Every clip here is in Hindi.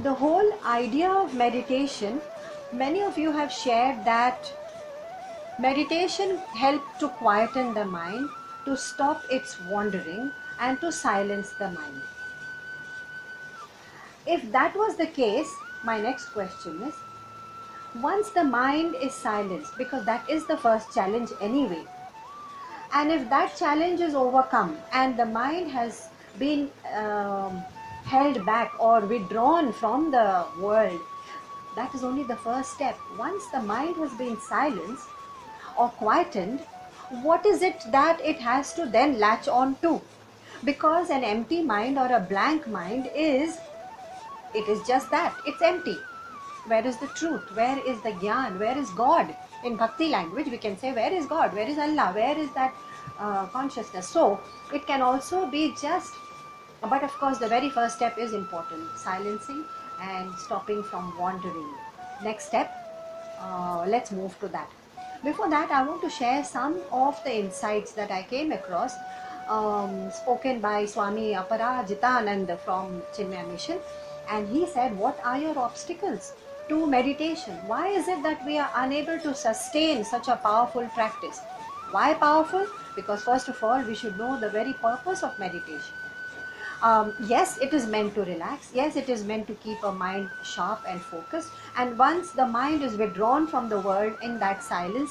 The whole idea of meditation, many of you have shared that meditation helps to quieten the mind, to stop its wandering, and to silence the mind. If that was the case, my next question is, once the mind is silenced, because that is the first challenge anyway, and if that challenge is overcome and the mind has been held back or withdrawn from the world, that is only the first step. Once the mind has been silenced or quietened, what is it that it has to then latch on to? Because an empty mind or a blank mind is just that, it's empty. Where is the truth? Where is the Gyan? Where is God? In Bhakti language, we can say, where is God? Where is Allah? Where is that consciousness? So, it can also be just, but of course, the very first step is important, silencing and stopping from wandering. Next step, let's move to that. Before that, I want to share some of the insights that I came across, spoken by Swami Aparajitanand from Chinmaya Mission. And he said, what are your obstacles to meditation? Why is it that we are unable to sustain such a powerful practice? Why powerful? Because first of all, we should know the very purpose of meditation. Yes, it is meant to relax. Yes, it is meant to keep a mind sharp and focused. And once the mind is withdrawn from the world in that silence,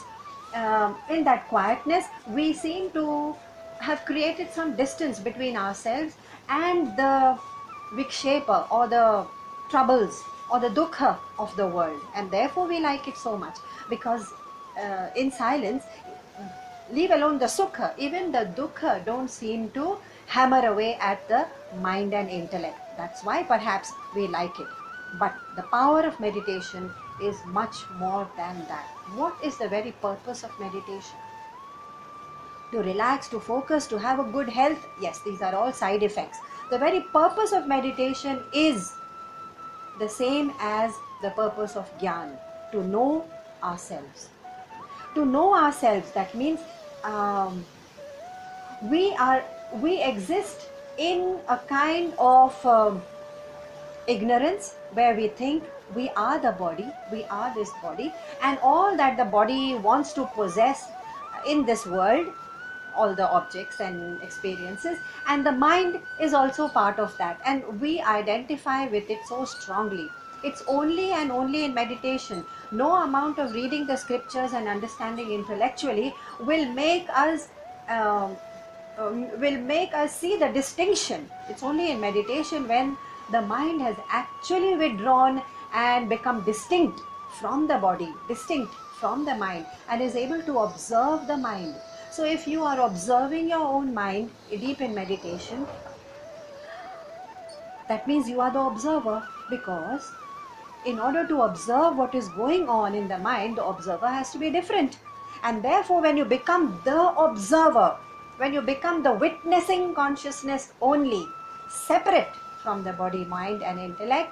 in that quietness, we seem to have created some distance between ourselves and the vikshepa or the troubles or the dukkha of the world, and therefore we like it so much, because in silence, leave alone the sukha, even the dukkha don't seem to hammer away at the mind and intellect. That's why perhaps we like it. But the power of meditation is much more than that. What is the very purpose of meditation? To relax, to focus, to have a good health? Yes, these are all side effects. The very purpose of meditation is the same as the purpose of Gyan, to know ourselves. To know ourselves, that means we exist in a kind of ignorance where we think we are the body, we are this body, and all that the body wants to possess in this world, all the objects and experiences, and the mind is also part of that, and we identify with it so strongly. It's only and only in meditation. No amount of reading the scriptures and understanding intellectually will make us see the distinction. It's only in meditation when the mind has actually withdrawn and become distinct from the body, distinct from the mind, and is able to observe the mind. So if you are observing your own mind deep in meditation, that means you are the observer, because in order to observe what is going on in the mind, the observer has to be different. And therefore, when you become the observer, when you become the witnessing consciousness only, separate from the body, mind and intellect,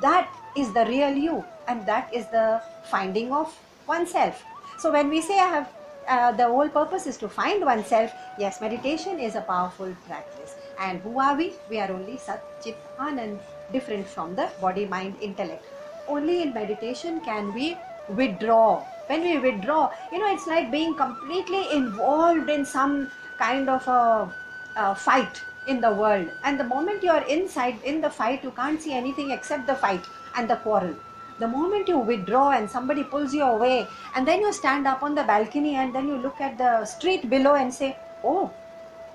that is the real you, and that is the finding of oneself. So when we say the whole purpose is to find oneself, yes, meditation is a powerful practice. And who are we? We are only Sat Chit Anand, different from the body, mind, intellect. Only in meditation can we withdraw. When we withdraw, it's like being completely involved in some kind of a fight in the world. And the moment you are inside in the fight, you can't see anything except the fight and the quarrel. The moment you withdraw and somebody pulls you away, and then you stand up on the balcony and then you look at the street below and say, oh,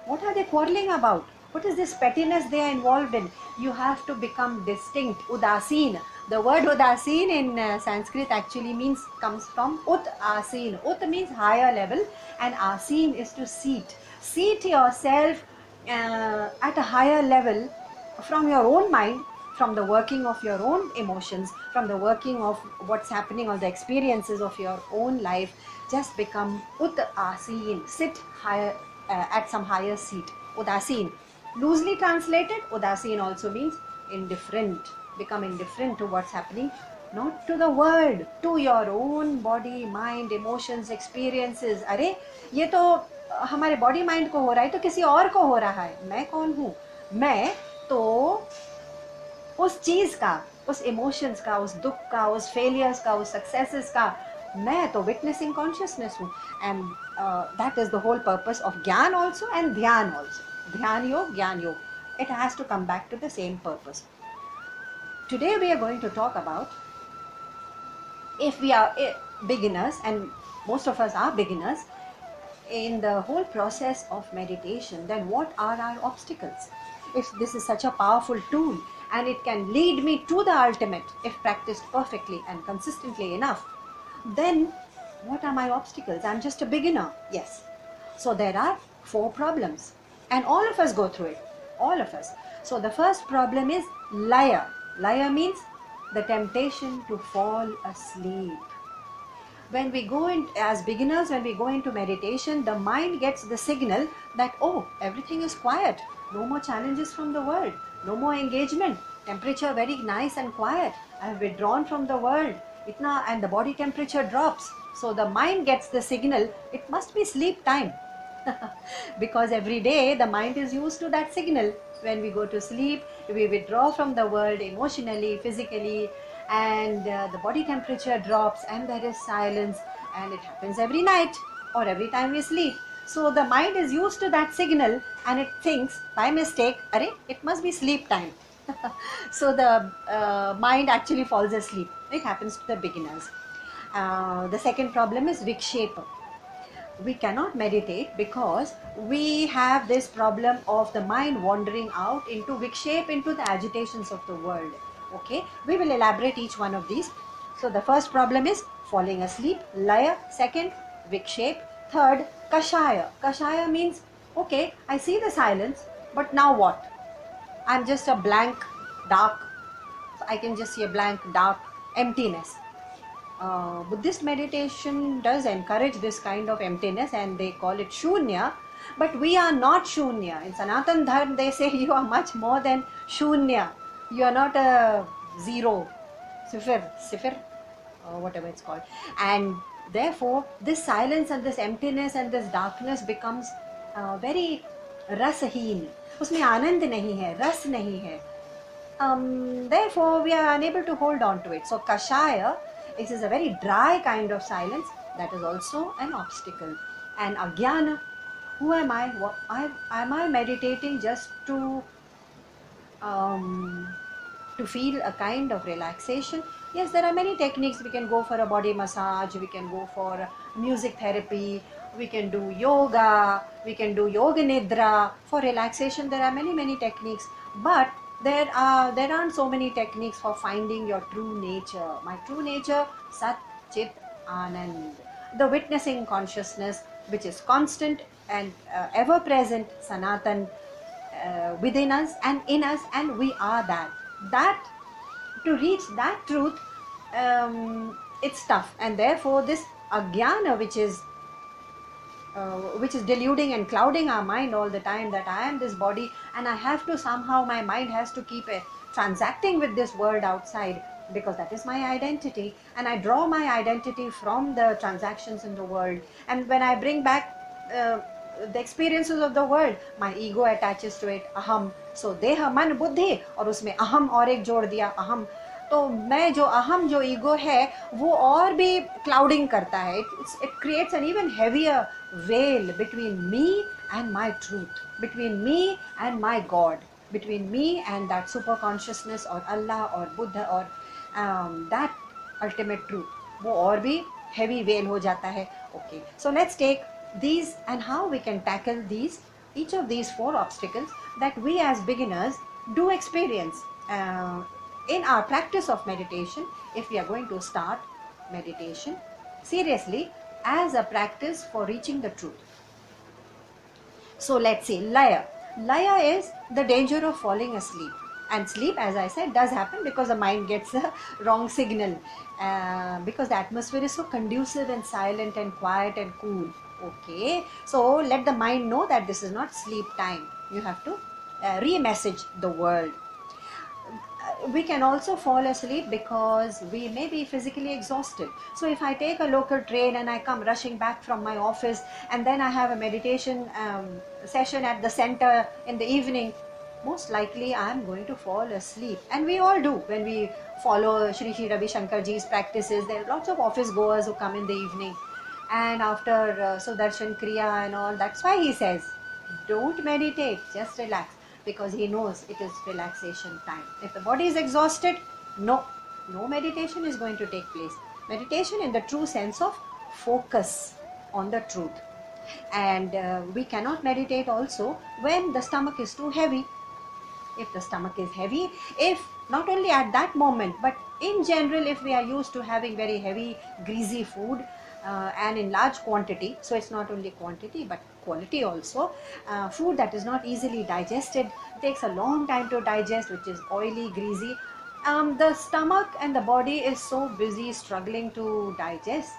what are they quarreling about? What is this pettiness they are involved in? You have to become distinct, udasin. The word udasin in Sanskrit actually comes from ut asin. Ut means higher level, and asin is to seat. Seat yourself at a higher level from your own mind, from the working of your own emotions, from the working of what's happening or the experiences of your own life. Just become ut asin, sit higher at some higher seat, udasin. Loosely translated, udasin also means indifferent. Become indifferent to what's happening, not to the world, to your own body, mind, emotions, experiences. अरे ये तो हमारे बॉडी माइंड को हो रहा है, तो किसी और को हो रहा है. मैं कौन हूँ? मैं तो उस चीज का, उस इमोशंस का, उस दुख का, उस फेलियर्स का, उस सक्सेसेस का, मैं तो विटनेसिंग कॉन्शियसनेस हूँ. And that is the whole purpose of gyan also and dhyan also. Dhyan yoga, ज्ञान योग, it has to come back to the same purpose. Today we are going to talk about, if we are beginners, and most of us are beginners in the whole process of meditation, then what are our obstacles? If this is such a powerful tool and it can lead me to the ultimate if practiced perfectly and consistently enough, then what are my obstacles? I'm just a beginner. Yes. So there are 4 problems and all of us go through it. All of us. So the first problem is laya. Laya means the temptation to fall asleep. When we go in as beginners, when we go into meditation, the mind gets the signal that, oh, everything is quiet, no more challenges from the world, no more engagement, temperature very nice and quiet, I have withdrawn from the world, itna, and the body temperature drops. So the mind gets the signal, it must be sleep time. Because every day the mind is used to that signal. When we go to sleep, we withdraw from the world emotionally, physically, and the body temperature drops and there is silence, and it happens every night or every time we sleep. So the mind is used to that signal and it thinks by mistake, arey, it must be sleep time. So the mind actually falls asleep. It happens to the beginners. The second problem is vikshepa. We cannot meditate because we have this problem of the mind wandering out into vikshepa, into the agitations of the world. Okay, we will elaborate each one of these. So the first problem is falling asleep, laya. Second, vikshepa. Third, kashaya. Kashaya means, okay, I see the silence, but now what? I'm just a blank, dark, I can just see a blank, dark emptiness. Buddhist meditation does encourage this kind of emptiness and they call it shunya, but we are not shunya. In Sanatan Dharma they say you are much more than shunya. You are not a zero, sifir, whatever it's called. And therefore this silence and this emptiness and this darkness becomes very rasaheen. उसमें आनंद नहीं है, रस नहीं है. Therefore we are unable to hold on to it. So kashaya, it is a very dry kind of silence, that is also an obstacle. And ajnana, who am I? Am I meditating just to feel a kind of relaxation? Yes, there are many techniques. We can go for a body massage, we can go for music therapy, we can do yoga, we can do yoga nidra. For relaxation there are many techniques, but there aren't so many techniques for finding your true nature. My true nature, Sat Chit Anand, the witnessing consciousness which is constant and ever present, Sanatan, within us and in us, and we are that. To reach that truth, it's tough, and therefore this ajnana which is deluding and clouding our mind all the time, that I am this body and I have to somehow, my mind has to keep transacting with this world outside, because that is my identity, and I draw my identity from the transactions in the world. And when I bring back the experiences of the world, my ego attaches to it, aham. So deha, man, buddhi, और उसमें aham और एक जोड़ दिया, aham. तो मैं जो अहम, जो ईगो है, वो और भी क्लाउडिंग करता है. It creates an even heavier veil between me and my truth, between me and my God, between me and that super consciousness or Allah or Buddha or that ultimate truth. वो और भी heavy veil हो जाता है. Okay, so let's take these and how we can tackle these, each of these 4 obstacles that we as beginners do experience in our practice of meditation. If we are going to start meditation seriously as a practice for reaching the truth. So let's see, laya. Laya is the danger of falling asleep. And sleep, as I said, does happen because the mind gets a wrong signal, because the atmosphere is so conducive and silent and quiet and cool. Okay, so let the mind know that this is not sleep time. You have to re-message the world. We can also fall asleep because we may be physically exhausted. So if I take a local train and I come rushing back from my office, and then I have a meditation session at the center in the evening, most likely I am going to fall asleep. And we all do when we follow Shri Ravi Shankar ji's practices. There are lots of office goers who come in the evening, and after Sudarshan Kriya and all. That's why he says, don't meditate, just relax, because he knows it is relaxation time. If the body is exhausted, no meditation is going to take place. Meditation in the true sense of focus on the truth. And we cannot meditate also when the stomach is too heavy. If the stomach is heavy, if not only at that moment, but in general, if we are used to having very heavy greasy food and in large quantity, so it's not only quantity but quality also, food that is not easily digested, takes a long time to digest, which is oily, greasy, the stomach and the body is so busy struggling to digest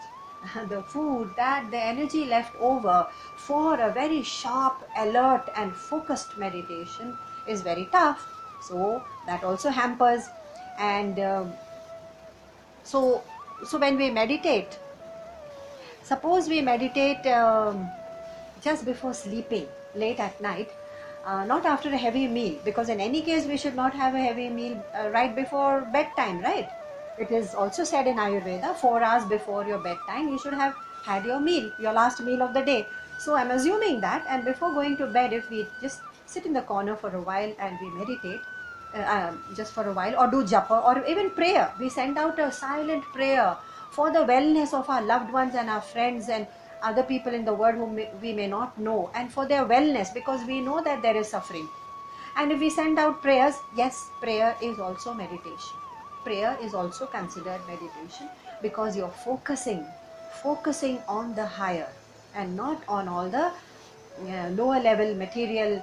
the food, that the energy left over for a very sharp, alert and focused meditation is very tough. So that also hampers. And so when we meditate, suppose we meditate just before sleeping late at night, not after a heavy meal, because in any case we should not have a heavy meal right before bedtime, right? It is also said in Ayurveda, 4 hours before your bedtime you should have had your meal, your last meal of the day. So I'm assuming that, and before going to bed, if we just sit in the corner for a while and we meditate, just for a while, or do japa, or even prayer, we send out a silent prayer for the wellness of our loved ones and our friends and other people in the world whom we may not know, and for their wellness, because we know that there is suffering. And if we send out prayers, yes, prayer is also meditation. Prayer is also considered meditation, because you're focusing on the higher and not on all the lower level material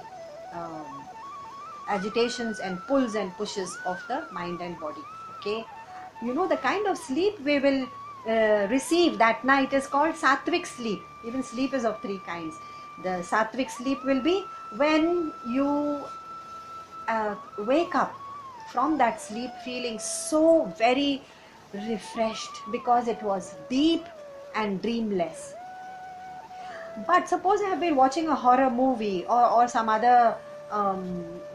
agitations and pulls and pushes of the mind and body. Okay, you know, the kind of sleep we will receive that night is called sattvic sleep. Even sleep is of 3 kinds. The sattvic sleep will be when you wake up from that sleep feeling so very refreshed, because it was deep and dreamless. But suppose I have been watching a horror movie or some other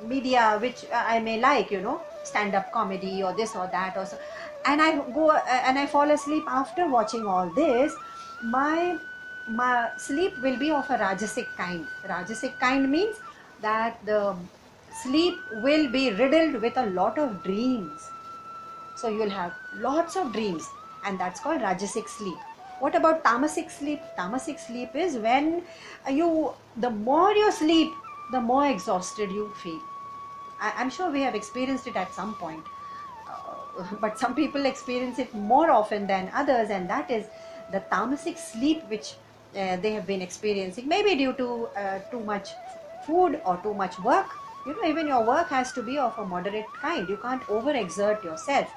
media which I may like, you know, stand-up comedy or this or that, or so, and I go and I fall asleep after watching all this, my sleep will be of a rajasic kind. Rajasic kind means that the sleep will be riddled with a lot of dreams. So you will have lots of dreams, and that's called rajasic sleep. What about tamasic sleep? Tamasic sleep is when the more you sleep, the more exhausted you feel. I'm sure we have experienced it at some point, but some people experience it more often than others, and that is the tamasic sleep which they have been experiencing, maybe due to too much food or too much work. You know, even your work has to be of a moderate kind. You can't overexert yourself.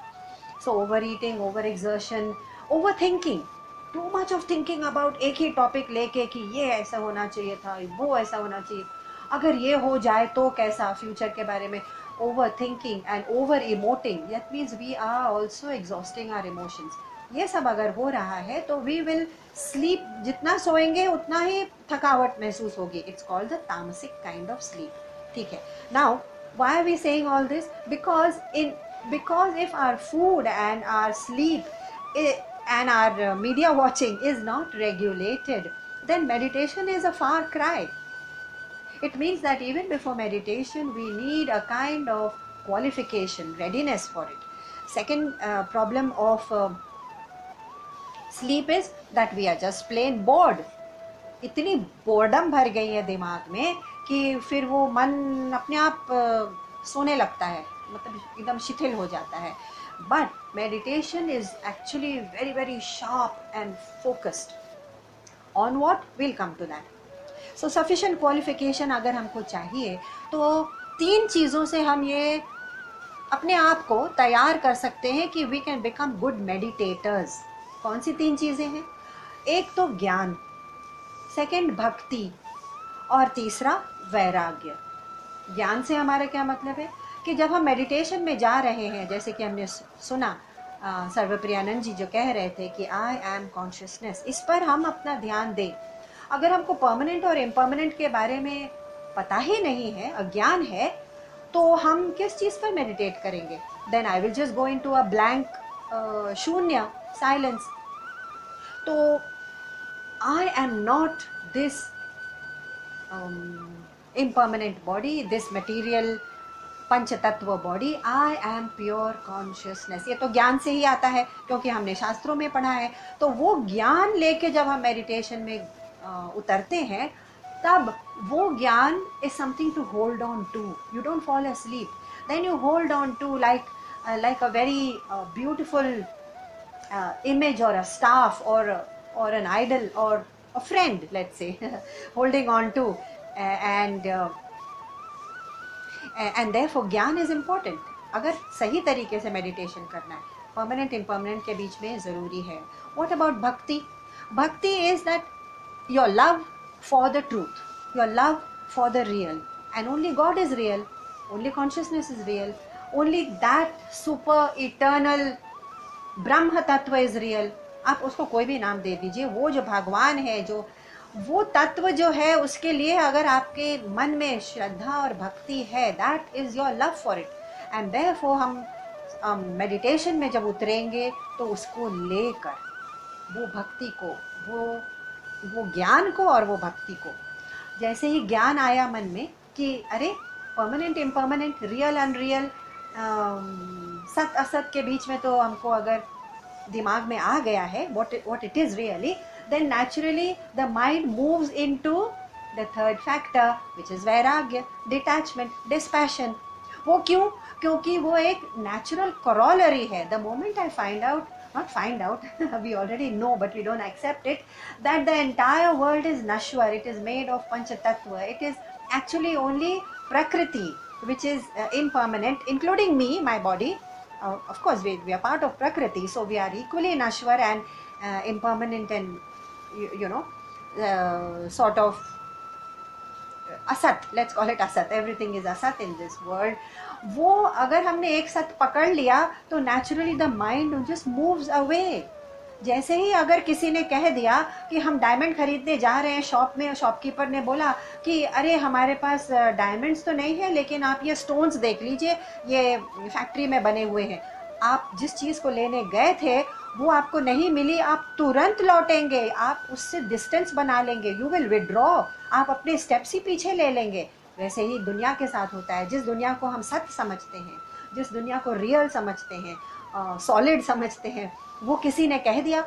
So overeating, overexertion, overthinking, too much of thinking about एक ही टॉपिक लेके कि ये ऐसा होना चाहिए था, वो ऐसा होना चाहिए, अगर ये हो जाए तो कैसा, फ्यूचर के बारे में overthinking and over emoting. That means we are also exhausting our emotions. ये सब अगर हो रहा है तो we will sleep, जितना सोएंगे उतना ही थकावट महसूस होगी. It's called the tamasic kind of sleep. ठीक है. Now, why are we saying all this? Because if our food and our sleep and our media watching is not regulated, then meditation is a far cry. It means that even before meditation, we need a kind of qualification, readiness for it. Second problem of sleep is that we are just plain bored. इतनी बोर्डम भर गई है दिमाग में कि फिर वो मन अपने आप सोने लगता है, मतलब एकदम शिथिल हो जाता है. But meditation is actually very, very sharp and focused. On what? We'll come to that. So sufficient qualification अगर हमको चाहिए तो 3 चीज़ों से हम ये अपने आप को तैयार कर सकते हैं कि we can become good meditators. कौन सी 3 चीज़ें हैं? एक तो ज्ञान, सेकंड भक्ति, और तीसरा वैराग्य. ज्ञान से हमारा क्या मतलब है कि जब हम मेडिटेशन में जा रहे हैं, जैसे कि हमने सुना सर्वप्रियानंद जी जो कह रहे थे कि आई एम कॉन्शियसनेस, इस पर हम अपना ध्यान दें. अगर हमको परमानेंट और इम्परमानेंट के बारे में पता ही नहीं है, अज्ञान है, तो हम किस चीज़ पर मेडिटेट करेंगे? Then I will just go into a blank, shunya, silence. तो I am not this impermanent body, this material panch tattva body. I am pure consciousness. ये तो ज्ञान से ही आता है क्योंकि हमने शास्त्रों में पढ़ा है. तो वो ज्ञान लेके जब हम मेडिटेशन में उतरते हैं, तब वो ज्ञान is something to hold on to. You don't fall asleep, then you hold on to like a very beautiful image or a staff or an idol or a friend, let's say, holding on to. and and therefore ज्ञान इज इम्पॉर्टेंट. अगर सही तरीके से मेडिटेशन करना है, परमानेंट इम्परमानेंट के बीच में ज़रूरी है. व्हाट अबाउट भक्ति? भक्ति is that your love for the truth, your love for the real, and only God is real, only consciousness is real, only that super eternal ब्रह्म तत्व इज रियल. आप उसको कोई भी नाम दे दीजिए, वो जो भगवान है, जो वो तत्व जो है, उसके लिए अगर आपके मन में श्रद्धा और भक्ति है, that is your love for it. And therefore हम मेडिटेशन में जब उतरेंगे तो उसको लेकर, वो भक्ति को, वो ज्ञान को और वो भक्ति को, जैसे ही ज्ञान आया मन में कि अरे परमानेंट इम्परमानेंट, रियल अनरियल, सत असत के बीच में तो हमको अगर दिमाग में आ गया है what it is really, then naturally the mind moves into the third factor, which is vairagya, detachment, dispassion. वो क्यों? क्योंकि वो एक natural corollary है. The moment I not find out, we already know but we don't accept it, that the entire world is nashwar, it is made of pancha tattva, it is actually only prakriti which is impermanent, including me, my body. Of course we are part of prakriti, so we are equally nashwar and impermanent and sort of asat, let's call it asat, everything is asat in this world. वो अगर हमने एक सत पकड़ लिया तो naturally the mind just moves away. जैसे ही अगर किसी ने कह दिया कि हम डायमंड खरीदने जा रहे हैं शॉप में, शॉपकीपर ने बोला कि अरे हमारे पास डायमंड्स तो नहीं है, लेकिन आप ये स्टोन्स देख लीजिए, ये फैक्ट्री में बने हुए हैं. आप जिस चीज़ को लेने गए थे वो आपको नहीं मिली, आप तुरंत लौटेंगे, आप उससे डिस्टेंस बना लेंगे, यू विल विड्रॉ, आप अपने स्टेप्स ही पीछे ले लेंगे. वैसे ही दुनिया के साथ होता है. जिस दुनिया को हम सत्य समझते हैं, जिस दुनिया को रियल समझते हैं, सॉलिड समझते हैं, वो किसी ने कह दिया,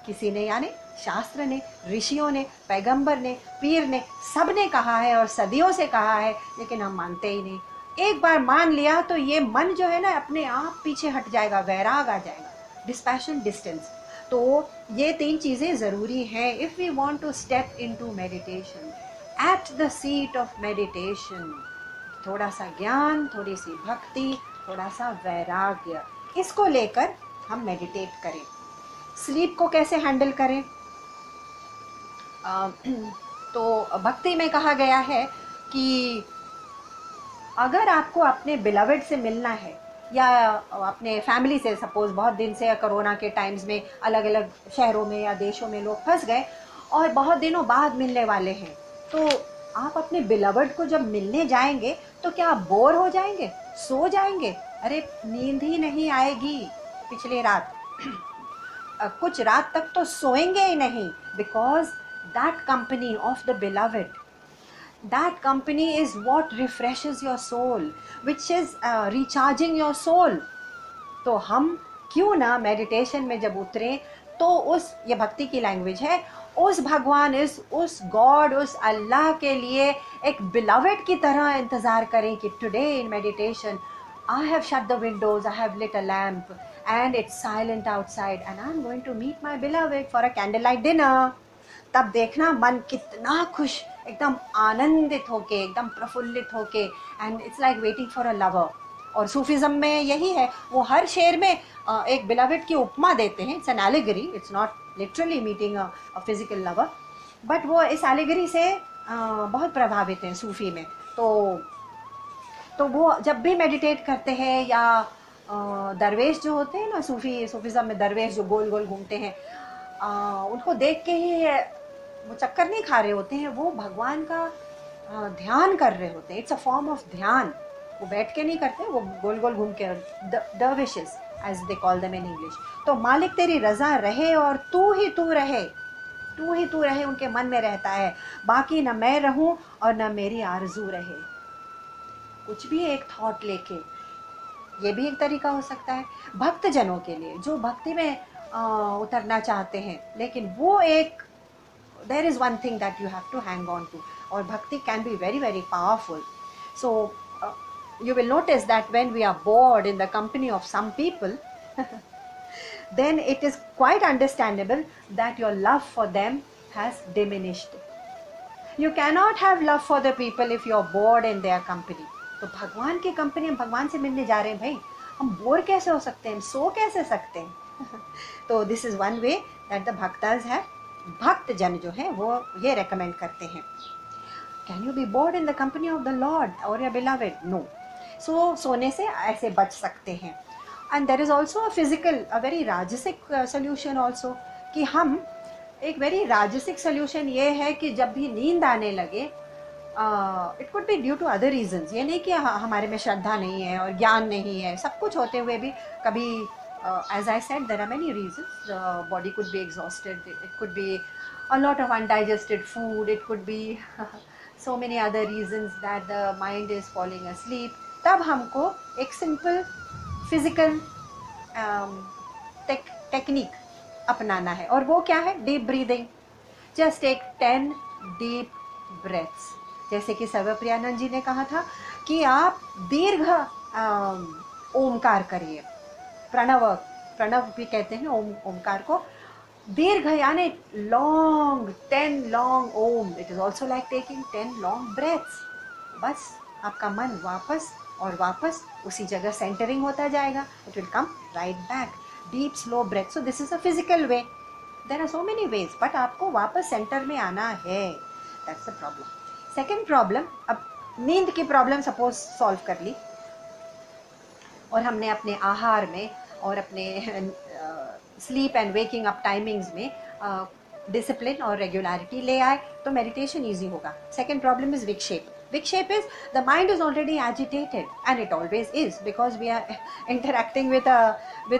किसी ने, यानी शास्त्र ने, ऋषियों ने, पैगंबर ने, पीर ने, सब ने कहा है और सदियों से कहा है, लेकिन हम मानते ही नहीं. एक बार मान लिया तो ये मन जो है ना, अपने आप पीछे हट जाएगा, वैराग आ जाएगा, डिस्पैशन, डिस्टेंस. तो ये तीन चीज़ें ज़रूरी हैं if we want to step into meditation. At the seat of meditation थोड़ा सा ज्ञान, थोड़ी सी भक्ति, थोड़ा सा वैराग्य, इसको लेकर हम मेडिटेट करें. स्लीप को कैसे हैंडल करें? तो भक्ति में कहा गया है कि अगर आपको अपने बिलवेड से मिलना है या अपने फैमिली से, सपोज बहुत दिन से कोरोना के टाइम्स में अलग अलग शहरों में या देशों में लोग फंस गए और बहुत दिनों बाद मिलने वाले हैं, तो आप अपने बिलवेड को जब मिलने जाएंगे तो क्या आप बोर हो जाएंगे, सो जाएंगे? अरे नींद ही नहीं आएगी पिछली रात, कुछ रात तक तो सोएंगे ही नहीं, because that company of the beloved, that company is what refreshes your soul, which is recharging your soul. तो हम क्यों ना मेडिटेशन में जब उतरें तो उस, ये भक्ति की लैंग्वेज है, उस भगवान, उस गॉड, उस अल्लाह के लिए एक बिलवेड की तरह इंतज़ार करें कि today in meditation I have shut the windows, I have lit a lamp and it's silent outside and I'm going to meet my beloved for a candlelight dinner. तब देखना मन कितना खुश, एकदम आनंदित होके, एकदम प्रफुल्लित होके, and it's like waiting for a lover. और सूफिज्म में यही है, वो हर शेर में एक बिलवेड की उपमा देते हैं. It's an allegory, it's not literally meeting a physical lover, but वो इस एलिगरी से बहुत प्रभावित हैं सूफी में. तो वो जब भी मेडिटेट करते हैं या दरवेश जो होते हैं ना, सूफिज्म में दरवेश जो गोल गोल घूमते हैं, उनको देख के ही वो चक्कर नहीं खा रहे होते हैं, वो भगवान का ध्यान कर रहे होते हैं. इट्स अ फॉर्म ऑफ ध्यान. वो बैठ के नहीं करते, वो गोल गोल घूम के, dervishes as they call them in English. तो मालिक तेरी रजा रहे और तू ही तू रहे, तू ही तू रहे उनके मन में रहता है, बाकी न मैं रहूं और न मेरी आरजू रहे। कुछ भी एक थॉट लेके, ये भी एक तरीका हो सकता है भक्त जनों के लिए जो भक्ति में उतरना चाहते हैं, लेकिन वो एक, there is one thing that you have to hang on to, और bhakti can be very very powerful. So you will notice that when we are bored in the company of some people then it is quite understandable that your love for them has diminished. You cannot have love for the people if you are bored in their company. तो भगवान की कंपनी, हम भगवान से मिलने जा रहे हैं भाई, हम बोर कैसे हो सकते हैं, सो कैसे सकते हैं तो this is one way that the भक्तास है, भक्त जन जो है वो ये रेकमेंड करते हैं। Can you be bored in the company of the lord और योर बिलवेड? नो। सो सोने से ऐसे बच सकते हैं। And there is also a physical, a very rajasik solution also, कि हम एक वेरी राजसिक सोल्यूशन ये है कि जब भी नींद आने लगे, it could be due to other reasons, ये नहीं कि हमारे में श्रद्धा नहीं है और ज्ञान नहीं है, सब कुछ होते हुए भी कभी, as I said, there are many reasons, body could be exhausted, it could be a lot of undigested food, it could be so many other reasons that the mind is falling asleep. तब हमको एक सिंपल फिजिकल टेक्निक अपनाना है, और वो क्या है? Deep breathing. Just take 10 deep breaths. जैसे कि सर्वप्रियानंद जी ने कहा था कि आप दीर्घ ओमकार करिए, प्रणव, प्रणव भी कहते हैं ओमकार को, दीर्घ यानी long, 10 long Om. It is also like taking 10 long breaths. बस आपका मन वापस और वापस उसी जगह सेंटरिंग होता जाएगा, it will come right back. Deep slow breath. So this is a physical way, there are so many ways, but आपको वापस सेंटर में आना है, that's the problem. Second problem, अब नींद की प्रॉब्लम सपोज सॉल्व कर ली, और हमने अपने आहार में और अपने sleep and waking up timings में डिसिप्लिन और रेगुलरिटी ले आए, तो मेडिटेशन ईजी होगा। सेकेंड प्रॉब्लम इज विक्षेप। Vikshep is the mind is already agitated, and it always is, because we are interacting with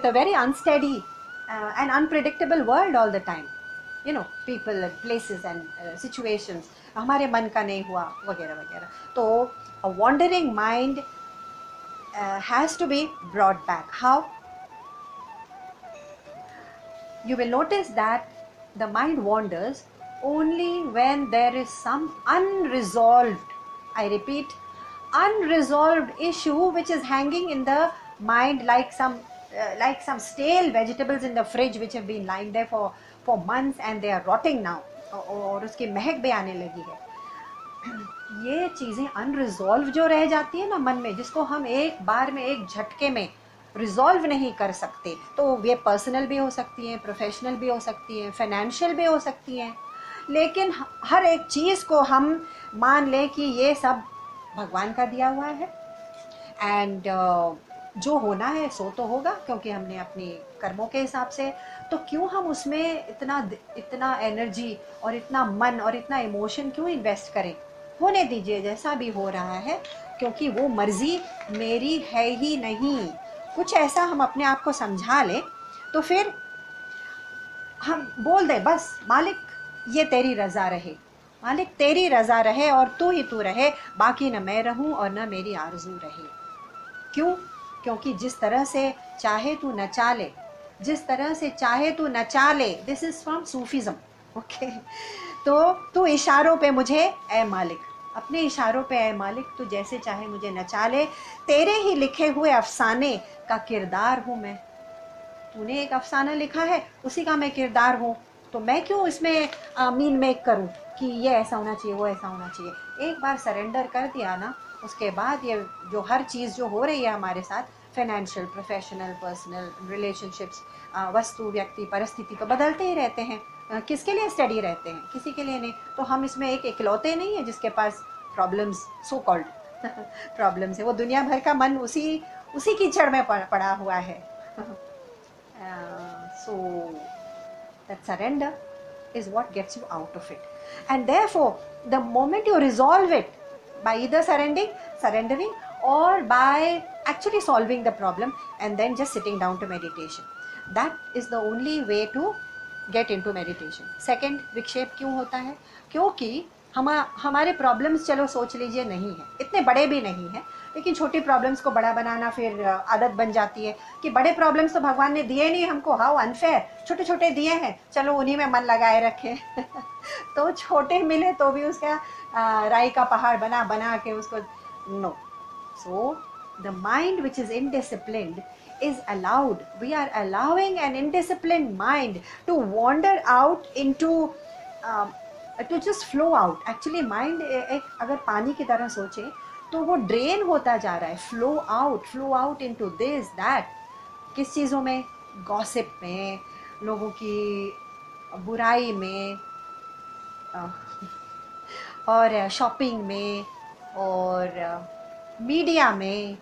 a very unsteady and unpredictable world all the time. You know, people and places and situations हमारे मन का नहीं हुआ वगैरह वगैरह। तो a wandering mind has to be brought back. How? You will notice that the mind wanders only when there is some unresolved, I repeat, unresolved issue which is hanging in the mind like some stale vegetables in the fridge which have been lying there for months and they are rotting now, और उसकी महक भी आने लगी है। ये चीज़ें अनरिजॉल्व जो रह जाती है ना मन में, जिसको हम एक बार में, एक झटके में रिजॉल्व नहीं कर सकते, तो ये पर्सनल भी हो सकती हैं, प्रोफेशनल भी हो सकती हैं, फाइनेंशियल भी हो सकती हैं, लेकिन हर एक चीज़ को हम मान लें कि ये सब भगवान का दिया हुआ है, एंड जो होना है सो तो होगा, क्योंकि हमने अपने कर्मों के हिसाब से, तो क्यों हम उसमें इतना एनर्जी और इतना मन और इतना इमोशन क्यों इन्वेस्ट करें? होने दीजिए जैसा भी हो रहा है, क्योंकि वो मर्जी मेरी है ही नहीं। कुछ ऐसा हम अपने आप को समझा लें, तो फिर हम बोल दें बस मालिक ये तेरी रज़ा रहे, मालिक तेरी रज़ा रहे और तू ही तू रहे, बाकी न मैं रहूं और न मेरी आरजू रहे। क्यों? क्योंकि जिस तरह से चाहे तू नचा ले, जिस तरह से चाहे तू नचा ले, this is from Sufism, okay. तो तू इशारों पे मुझे, ए मालिक, अपने इशारों पे ए मालिक, तू जैसे चाहे मुझे नचा ले, तेरे ही लिखे हुए अफसाने का किरदार हूँ मैं। तूने एक अफसाना लिखा है, उसी का मैं किरदार हूँ, तो मैं क्यों इसमें मीन मेक करूँ कि ये ऐसा होना चाहिए, वो ऐसा होना चाहिए। एक बार सरेंडर कर दिया ना, उसके बाद ये जो हर चीज़ जो हो रही है हमारे साथ, फाइनेंशियल, प्रोफेशनल, पर्सनल रिलेशनशिप्स, वस्तु, व्यक्ति, परिस्थिति तो बदलते ही रहते हैं। किसके लिए स्टडी रहते हैं? किसी के लिए नहीं। तो हम इसमें एक इकलौते नहीं है जिसके पास प्रॉब्लम्स, सो कॉल्ड प्रॉब्लम्स है। वो दुनिया भर का मन उसी कीचड़ में पड़ा हुआ है। So that surrender is what gets you out of it, and therefore the moment you resolve it by either surrendering or by actually solving the problem and then just sitting down to meditation. That is the only way to get into meditation. Second, विक्षेप क्यों होता है? क्योंकि हमारे प्रॉब्लम्स, चलो सोच लीजिए, नहीं है, इतने बड़े भी नहीं है, लेकिन छोटी प्रॉब्लम्स को बड़ा बनाना फिर आदत बन जाती है कि बड़े प्रॉब्लम्स तो भगवान ने दिए नहीं हमको, हाउ अनफेयर, छोटे छोटे दिए हैं, चलो उन्हीं में मन लगाए रखें तो छोटे मिले तो भी उसका राई का पहाड़ बना बना के उसको, no. So the mind which is indisciplined is allowed, we are allowing an indisciplined mind to wander out into to just flow out. Actually mind एक अगर पानी की तरह सोचे तो वो ड्रेन होता जा रहा है, flow out into this that. किस चीज़ों में? गॉसिप में, लोगों की बुराई में, और शॉपिंग में, और मीडिया में.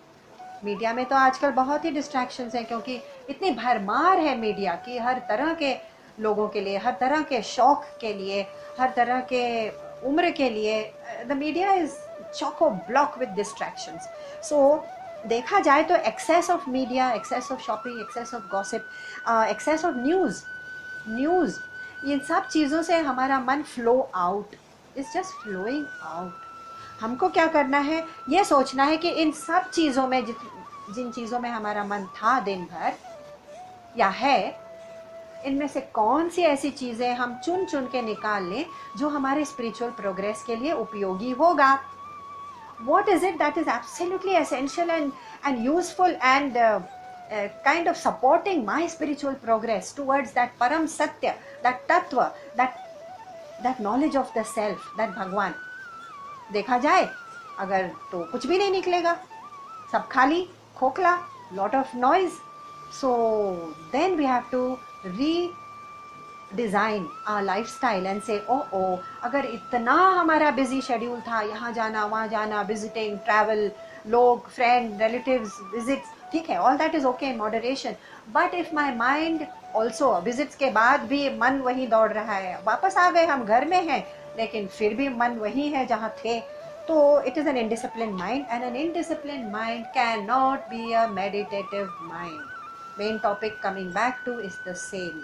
मीडिया में तो आजकल बहुत ही डिस्ट्रैक्शंस हैं, क्योंकि इतनी भरमार है मीडिया की, हर तरह के लोगों के लिए, हर तरह के शौक के लिए, हर तरह के उम्र के लिए. The media is choco block with distractions. So देखा जाए तो excess of media, excess of shopping, excess of gossip, excess of news, इन सब चीज़ों से हमारा मन flow out, is just flowing out. हमको क्या करना है? ये सोचना है कि इन सब चीज़ों में जिन चीज़ों में हमारा मन था दिन भर या है, इनमें से कौन सी ऐसी चीज़ें हम चुन चुन के निकाल लें जो हमारे स्पिरिचुअल प्रोग्रेस के लिए उपयोगी होगा. What is it that is absolutely essential and useful and kind of supporting my spiritual progress towards that Param Satya, that Tattva, that knowledge of the self, that Bhagwan. देखा जाए अगर तो कुछ भी नहीं निकलेगा, सब खाली, खोखला, lot of noise. So then we have to redesign our lifestyle and say, oh, अगर इतना हमारा busy schedule था, यहाँ जाना वहाँ जाना, visiting, travel, लोग, friend, relatives, visits, ठीक है, all that is okay in moderation. But if my mind also visits के बाद भी मन वहीं दौड़ रहा है, वापस आ गए हम घर में हैं लेकिन फिर भी मन वहीं है जहाँ थे, तो it is an indisciplined mind, and an indisciplined mind cannot be a meditative mind. Main topic coming back to is the same,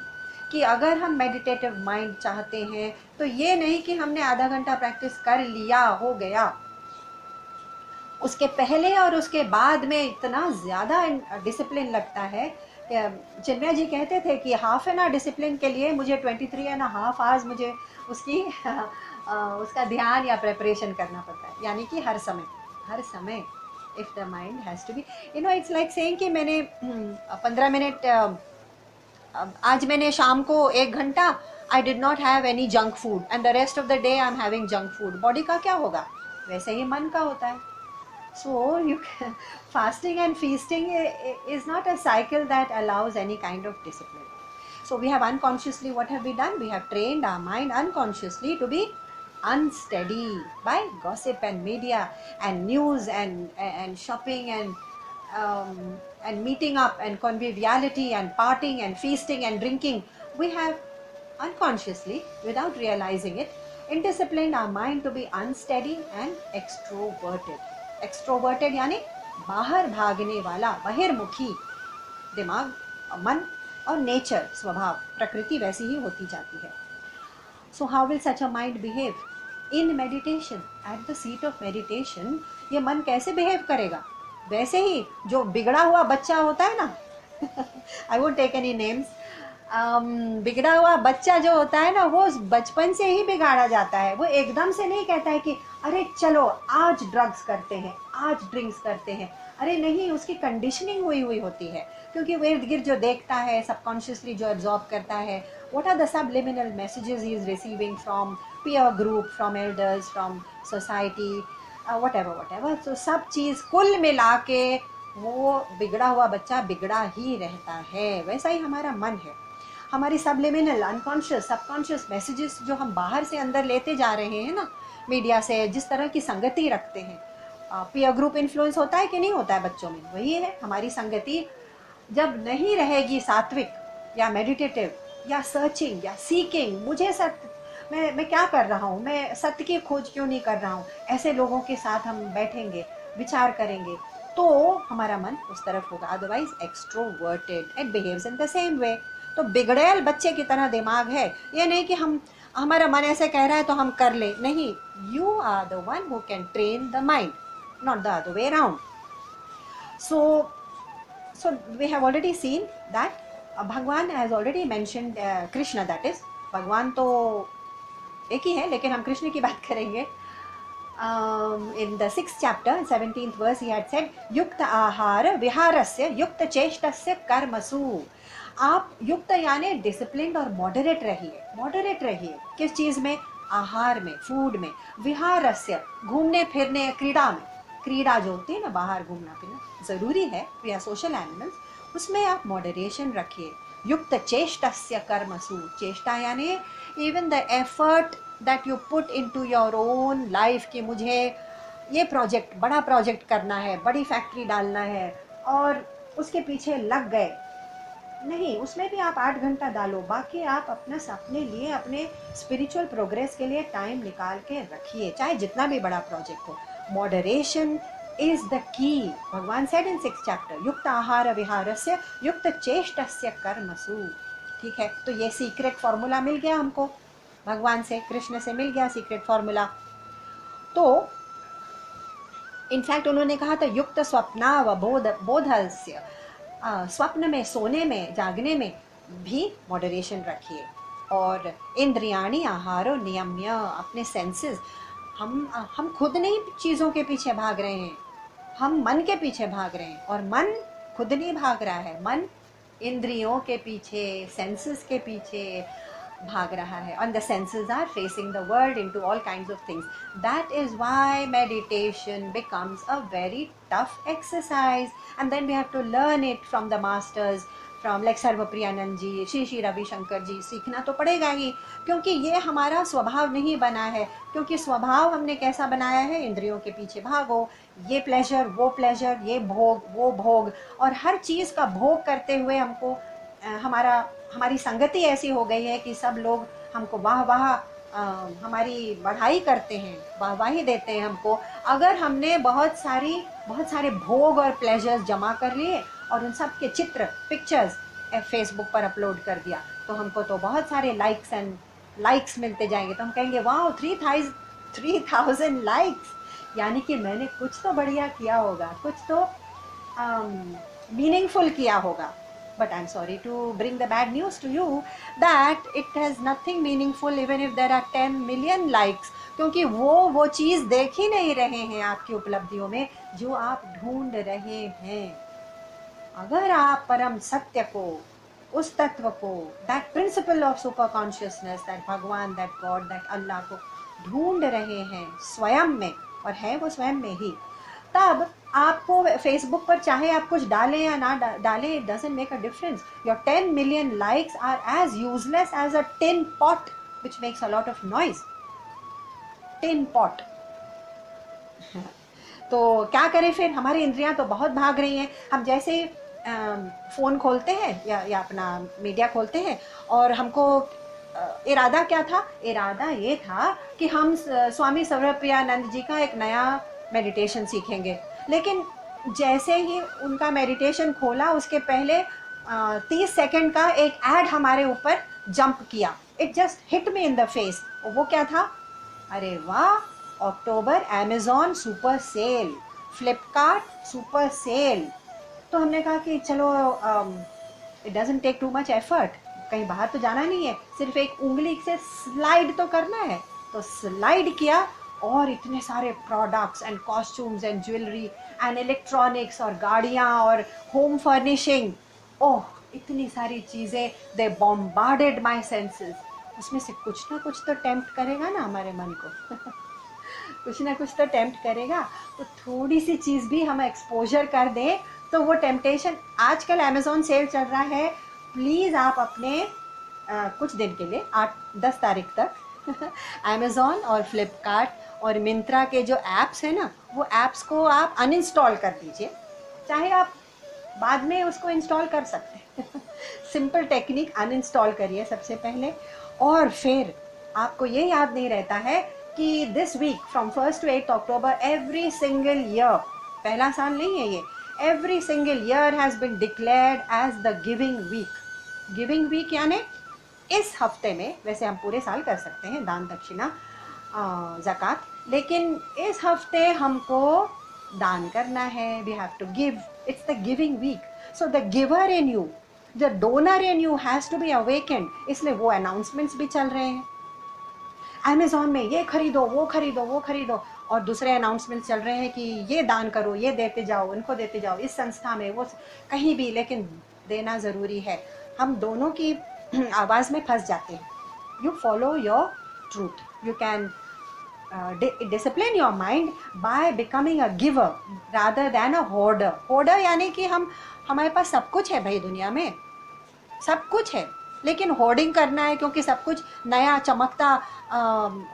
कि अगर हम meditative mind चाहते हैं तो ये नहीं कि हमने आधा घंटा प्रैक्टिस कर लिया हो गया, उसके पहले और उसके बाद में इतना ज़्यादा डिसिप्लिन लगता है. चिन्मय जी कहते थे कि हाफ एन आवर डिसिप्लिन के लिए मुझे 23.5 आवर्स मुझे उसका ध्यान या प्रेपरेशन करना पड़ता है. यानी कि हर समय if the mind has to be, it's like saying कि मैंने 15 मिनट, आज मैंने शाम को 1 घंटा I did not have any junk food and the rest of the day I am having junk food. Body का क्या होगा? वैसे ही मन का होता है. So fasting and feasting is not a cycle that allows any kind of discipline. So we have unconsciously, what have we done? We have trained our mind unconsciously to be unsteady by gossip and media and news and shopping and meeting up and conviviality and partying and feasting and drinking. We have unconsciously, without realizing it, indisciplined our mind to be unsteady and extroverted. Extroverted यानी बाहर भागने वाला, बहिर्मुखी दिमाग, मन और नेचर, स्वभाव, प्रकृति वैसी ही होती जाती है. So how will such a mind behave in meditation? At the seat of meditation ये मन कैसे बिहेव करेगा? वैसे ही जो बिगड़ा हुआ बच्चा होता है ना, I won't take any names, बिगड़ा हुआ बच्चा जो होता है ना, वो बचपन से ही बिगाड़ा जाता है. वो एकदम से नहीं कहता है कि अरे चलो आज ड्रग्स करते हैं, आज ड्रिंक्स करते हैं. अरे नहीं, उसकी कंडीशनिंग हुई होती है, क्योंकि वो इर्द गिर्द जो देखता है, सबकॉन्शियसली जो एब्जॉर्ब करता है, what are the subliminal messages he is receiving from peer group, from elders, from society, whatever. तो सब चीज़ कुल मिला के वो बिगड़ा हुआ बच्चा बिगड़ा ही रहता है. वैसा ही हमारा मन है. हमारी सबलिमिनल, अनकॉन्शियस, सबकॉन्शियस मैसेजेस जो हम बाहर से अंदर लेते जा रहे हैं ना, मीडिया से, जिस तरह की संगति रखते हैं, पीयर ग्रुप इन्फ्लुएंस होता है कि नहीं होता है बच्चों में? वही है, हमारी संगति जब नहीं रहेगी सात्विक या मेडिटेटिव या सर्चिंग या सीकिंग, मुझे सत्य, मैं क्या कर रहा हूँ, मैं सत्य की खोज क्यों नहीं कर रहा हूँ, ऐसे लोगों के साथ हम बैठेंगे, विचार करेंगे, तो हमारा मन उस तरफ होगा. Otherwise extroverted, it behaves in the same way. तो बिगड़ैल बच्चे की तरह दिमाग है. ये नहीं कि हमारा मन ऐसे कह रहा है तो हम कर ले. नहीं, you are the one who can train the mind, not the other way around. So we have already seen that Bhagwan has already mentioned Krishna, that is भगवान तो एक ही है, लेकिन हम कृष्ण की बात करेंगे. In the 6th chapter, 17th verse, he had said, युक्त आहार विहारस्य युक्त चेष्टस्य कर्मसु. आप युक्त यानी डिसिप्लिन और मॉडरेट रहिए. मॉडरेट रहिए किस चीज़ में? आहार में, फूड में. विहारस्य घूमने फिरने, क्रीड़ा में. क्रीड़ा जो होती है ना, बाहर घूमना फिरना ज़रूरी है, वी आर सोशल एनिमल्स, उसमें आप मॉडरेशन रखिए. युक्त चेष्टस्य कर्मसु. चेष्टा यानी even the effort that you put into your own life कि मुझे ये प्रोजेक्ट, बड़ा प्रोजेक्ट करना है, बड़ी फैक्ट्री डालना है, और उसके पीछे लग गए. नहीं, उसमें भी आप 8 घंटा डालो. बाकी आप अपने लिए, अपने स्पिरिचुअल प्रोग्रेस के लिए टाइम निकाल के रखिए, चाहे जितना भी बड़ा प्रोजेक्ट हो. Moderation is the key. भगवान सेड इन 6th chapter, युक्त आहार विहारस्य युक्त चेष्टस्य कर्मसु. ठीक है, तो ये सीक्रेट फॉर्मूला मिल गया हमको, भगवान से, कृष्ण से मिल गया सीक्रेट फॉर्मूला. तो इनफैक्ट उन्होंने कहा था युक्त स्वप्नाव बोधस्य. स्वप्न में, सोने में, जागने में भी मॉडरेशन रखिए. और इंद्रियाणी आहारो नियम्य. अपने सेंसेस, हम खुद नहीं चीज़ों के पीछे भाग रहे हैं, हम मन के पीछे भाग रहे हैं. और मन खुद नहीं भाग रहा है, मन इंद्रियों के पीछे, सेंसेस के पीछे भाग रहा है. And the senses are facing the world into all kinds of things. That is why meditation becomes a very tough exercise. And then we have to learn it from the masters, from like सर्वप्रियानंद जी, श्री रविशंकर जी. सीखना तो पड़ेगा ही, क्योंकि ये हमारा स्वभाव नहीं बना है. क्योंकि स्वभाव हमने कैसा बनाया है? इंद्रियों के पीछे भागो, ये प्लेजर, वो प्लेजर, ये भोग, वो भोग. और हर चीज़ का भोग करते हुए हमको हमारी संगति ऐसी हो गई है कि सब लोग हमको वाह हमारी बढ़ाई करते हैं, वाहवाही देते हैं हमको. अगर हमने बहुत सारे भोग और प्लेजर्स जमा कर लिए और उन सब के चित्र, पिक्चर्स फेसबुक पर अपलोड कर दिया, तो हमको तो बहुत सारे लाइक्स मिलते जाएंगे. तो हम कहेंगे वाह 3000 लाइक्स, यानी कि मैंने कुछ तो बढ़िया किया होगा, कुछ तो मीनिंगफुल किया होगा. But I'm sorry to bring the bad news to you that it has nothing meaningful even if there are 10 million likes. क्योंकि वो चीज़ देख ही नहीं रहे हैं आपकी उपलब्धियों में जो आप ढूंढ रहे हैं. अगर आप परम सत्य को, उस तत्व को, that principle of super consciousness, that भगवान, that God, that अल्लाह को ढूंढ रहे हैं स्वयं में, और है वो स्वयं में ही, तब आपको फेसबुक पर चाहे आप कुछ डालें या ना डालें, it doesn't make a difference. Your 10 million likes are as useless as a tin pot which makes a lot of noise. tin pot. तो क्या करें फिर? हमारी इंद्रियां तो बहुत भाग रही हैं. हम जैसे ही फ़ोन खोलते हैं या अपना मीडिया खोलते हैं, और हमको इरादा क्या था? इरादा ये था कि हम स्वामी सर्वप्रियानंद जी का एक नया मेडिटेशन सीखेंगे. लेकिन जैसे ही उनका मेडिटेशन खोला, उसके पहले 30 सेकंड का एक ऐड हमारे ऊपर जंप किया. It just hit me in the face. वो क्या था? अरे वाह, October Amazon super sale, Flipkart super sale. तो हमने कहा कि चलो it doesn't take too much effort, कहीं बाहर तो जाना नहीं है, सिर्फ एक उंगली से स्लाइड तो करना है. तो स्लाइड किया और इतने सारे products and costumes and jewellery and electronics और गाड़ियाँ और होम फर्निशिंग, ओह इतनी सारी चीज़ें. दे बॉम्बार्डेड माई सेंसेस. उसमें से कुछ ना कुछ तो टेम्प्ट करेगा ना हमारे मन को. कुछ ना कुछ तो टेम्प्ट करेगा. तो थोड़ी सी चीज़ भी हम एक्सपोजर कर दें तो वो टेम्पटेशन. आजकल अमेज़ॉन सेल चल रहा है, प्लीज़ आप अपने कुछ दिन के लिए 8-10 तारीख तक अमेज़ॉन और फ्लिपकार्ट और मिंत्रा के जो ऐप्स हैं ना, वो ऐप्स को आप अनइंस्टॉल कर दीजिए. चाहे आप बाद में उसको इंस्टॉल कर सकते हैं. सिंपल टेक्निक, अनइंस्टॉल करिए सबसे पहले. और फिर आपको ये याद नहीं रहता है कि this week from 1st to 8th October every single year पहला साल नहीं है ये, every single year has been declared as the giving week. Giving week यानी इस हफ्ते में, वैसे हम पूरे साल कर सकते हैं दान दक्षिणा ज़कात, लेकिन इस हफ्ते हमको दान करना है, we have to give, it's the giving week. So the giver in you, the donor in you has to be awakened, इसलिए वो अनाउंसमेंट्स भी चल रहे हैं। अमेज़ॉन में ये खरीदो, वो खरीदो, वो खरीदो, और दूसरे अनाउंसमेंट चल रहे हैं कि ये दान करो, ये देते जाओ, उनको देते जाओ, इस संस्था में, वो कहीं भी, लेकिन देना ज़रूरी है। हम दोनों की आवाज़ में फंस जाते हैं। You follow your truth, you can discipline your mind by becoming a giver rather than a hoarder। hoarder यानी कि हमारे पास सब कुछ है भाई, दुनिया में सब कुछ है, लेकिन होर्डिंग करना है क्योंकि सब कुछ नया, चमकता,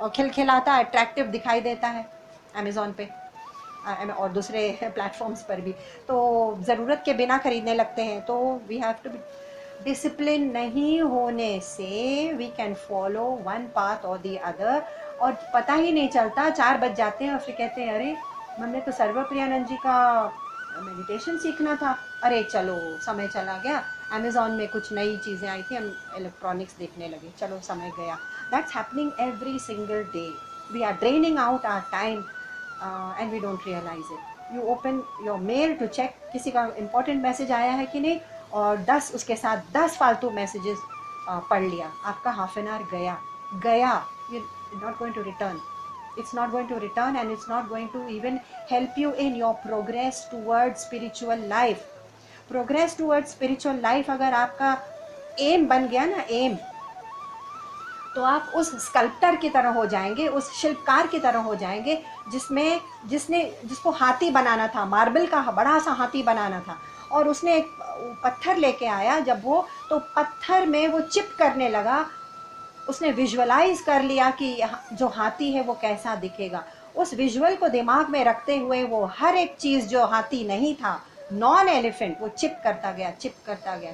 खिलखिलाता, अट्रैक्टिव दिखाई देता है अमेज़ॉन पे और दूसरे प्लेटफॉर्म्स पर भी, तो ज़रूरत के बिना खरीदने लगते हैं। तो we have to be discipline. नहीं होने से we can follow one path और दी अदर, और पता ही नहीं चलता, 4 बज जाते हैं और फिर कहते हैं अरे हमने तो सर्वप्रियानंद जी का मेडिटेशन सीखना था, अरे चलो समय चला गया, अमेज़ॉन में कुछ नई चीज़ें आई थी, हम इलेक्ट्रॉनिक्स देखने लगे, चलो समय गया। That's happening every single day. We are draining out our time and we don't realise it. You open your mail to check किसी का इंपॉर्टेंट मैसेज आया है कि नहीं, और 10 उसके साथ 10 फालतू मैसेजेस पढ़ लिया, आपका हाफ एन आवर गया। You're not going to return. It's not going to return, and it's not going to even help you in your progress towards spiritual life. Progress towards spiritual life अगर आपका एम बन गया ना, एम, तो आप उस स्कल्प्टर की तरह हो जाएंगे, उस शिल्पकार की तरह हो जाएंगे जिसको हाथी बनाना था, मार्बल का बड़ा सा हाथी बनाना था, और उसने एक पत्थर लेके आया जब वो, तो पत्थर में वो चिप करने लगा, उसने विजुअलाइज कर लिया कि जो हाथी है वो कैसा दिखेगा। उस विजुअल को दिमाग में रखते हुए वो हर एक चीज़ जो हाथी नहीं था, नॉन एलिफेंट, वो चिप करता गया,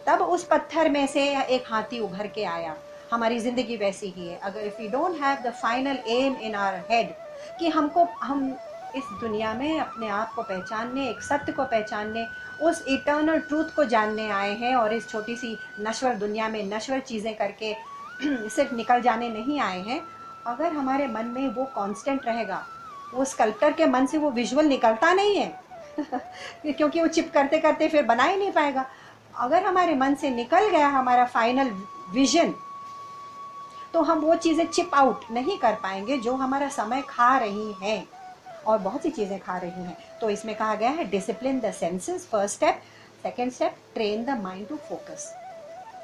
तब उस पत्थर में से एक हाथी उभर के आया। हमारी ज़िंदगी वैसी ही है। अगर if you don't have the final aim in our head कि हम इस दुनिया में अपने आप को पहचानने, एक सत्य को पहचानने, उस इटर्नल ट्रूथ को जानने आए हैं, और इस छोटी सी नश्वर दुनिया में नश्वर चीज़ें करके सिर्फ निकल जाने नहीं आए हैं। अगर हमारे मन में वो कांस्टेंट रहेगा, वो स्कल्प्टर के मन से वो विजुअल निकलता नहीं है क्योंकि वो चिप करते करते फिर बना ही नहीं पाएगा। अगर हमारे मन से निकल गया हमारा फाइनल विजन, तो हम वो चीज़ें चिप आउट नहीं कर पाएंगे जो हमारा समय खा रही हैं, और बहुत सी चीज़ें खा रही हैं। तो इसमें कहा गया है discipline the senses, first step. Second step, train the mind to focus.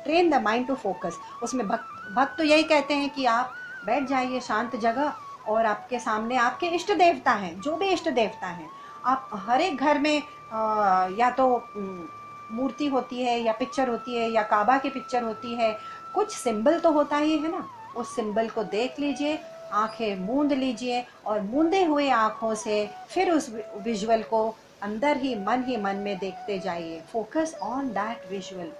Train the mind to focus. उसमें भक्त तो यही कहते हैं कि आप बैठ जाइए शांत जगह, और आपके सामने आपके इष्ट देवता हैं, जो भी इष्ट देवता हैं। आप हर एक घर में या तो मूर्ति होती है, या पिक्चर होती है, या काबा की पिक्चर होती है, कुछ सिंबल तो होता ही है ना। उस सिंबल को देख लीजिए, आंखें मूंद लीजिए, और मूंदे हुए आँखों से फिर उस विजुअल को अंदर ही मन में देखते जाइए। Focus on that visual.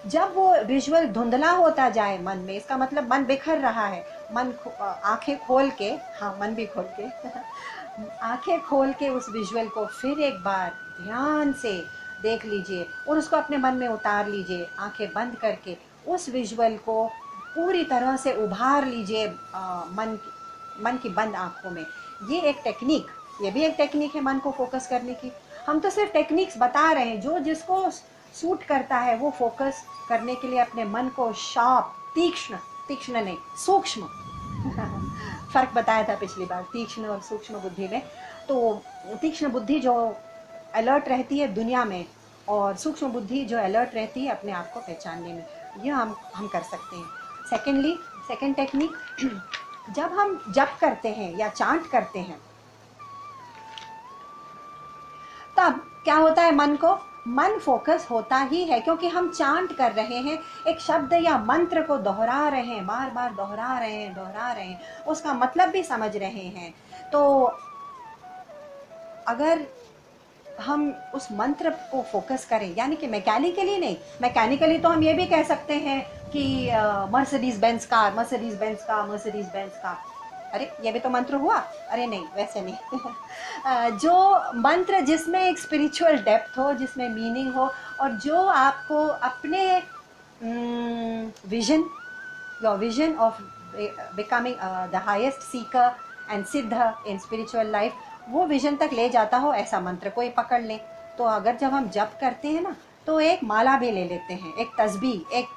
जब वो विजुअल धुंधला होता जाए मन में, इसका मतलब मन बिखर रहा है, आंखें खोल के, हाँ मन भी खोल के आंखें खोल के उस विजुअल को फिर एक बार ध्यान से देख लीजिए, और उसको अपने मन में उतार लीजिए। आंखें बंद करके उस विजुअल को पूरी तरह से उभार लीजिए मन की बंद आंखों में। ये एक टेक्निक, ये भी एक टेक्निक है मन को फोकस करने की। हम तो सिर्फ टेक्निक्स बता रहे हैं, जो जिसको सूट करता है वो फोकस करने के लिए अपने मन को शार्प, तीक्ष्ण नहीं, सूक्ष्म फर्क बताया था पिछली बार, तीक्ष्ण और सूक्ष्म बुद्धि में। तो तीक्ष्ण बुद्धि जो अलर्ट रहती है दुनिया में, और सूक्ष्म बुद्धि जो अलर्ट रहती है अपने आप को पहचानने में, यह हम कर सकते हैं। सेकेंड टेक्निक, जब हम जप करते हैं या चांट करते हैं, तब क्या होता है, मन फोकस होता ही है, क्योंकि हम चांट कर रहे हैं, एक शब्द या मंत्र को दोहरा रहे हैं, बार बार दोहरा रहे हैं, उसका मतलब भी समझ रहे हैं। तो अगर हम उस मंत्र को फोकस करें, यानी कि मैकेनिकली नहीं, मैकेनिकली तो हम ये भी कह सकते हैं कि मर्सिडीज बेंज कार, अरे ये भी तो मंत्र हुआ, अरे नहीं वैसे नहीं। जो मंत्र जिसमें एक स्पिरिचुअल डेप्थ हो, जिसमें मीनिंग हो, और जो आपको अपने vision, your vision of becoming the highest seeker and सिद्ध इन स्पिरिचुअल लाइफ, वो विजन तक ले जाता हो, ऐसा मंत्र कोई पकड़ ले। तो अगर जब हम जप करते हैं ना, तो एक माला भी ले लेते हैं, एक तस्बीह, एक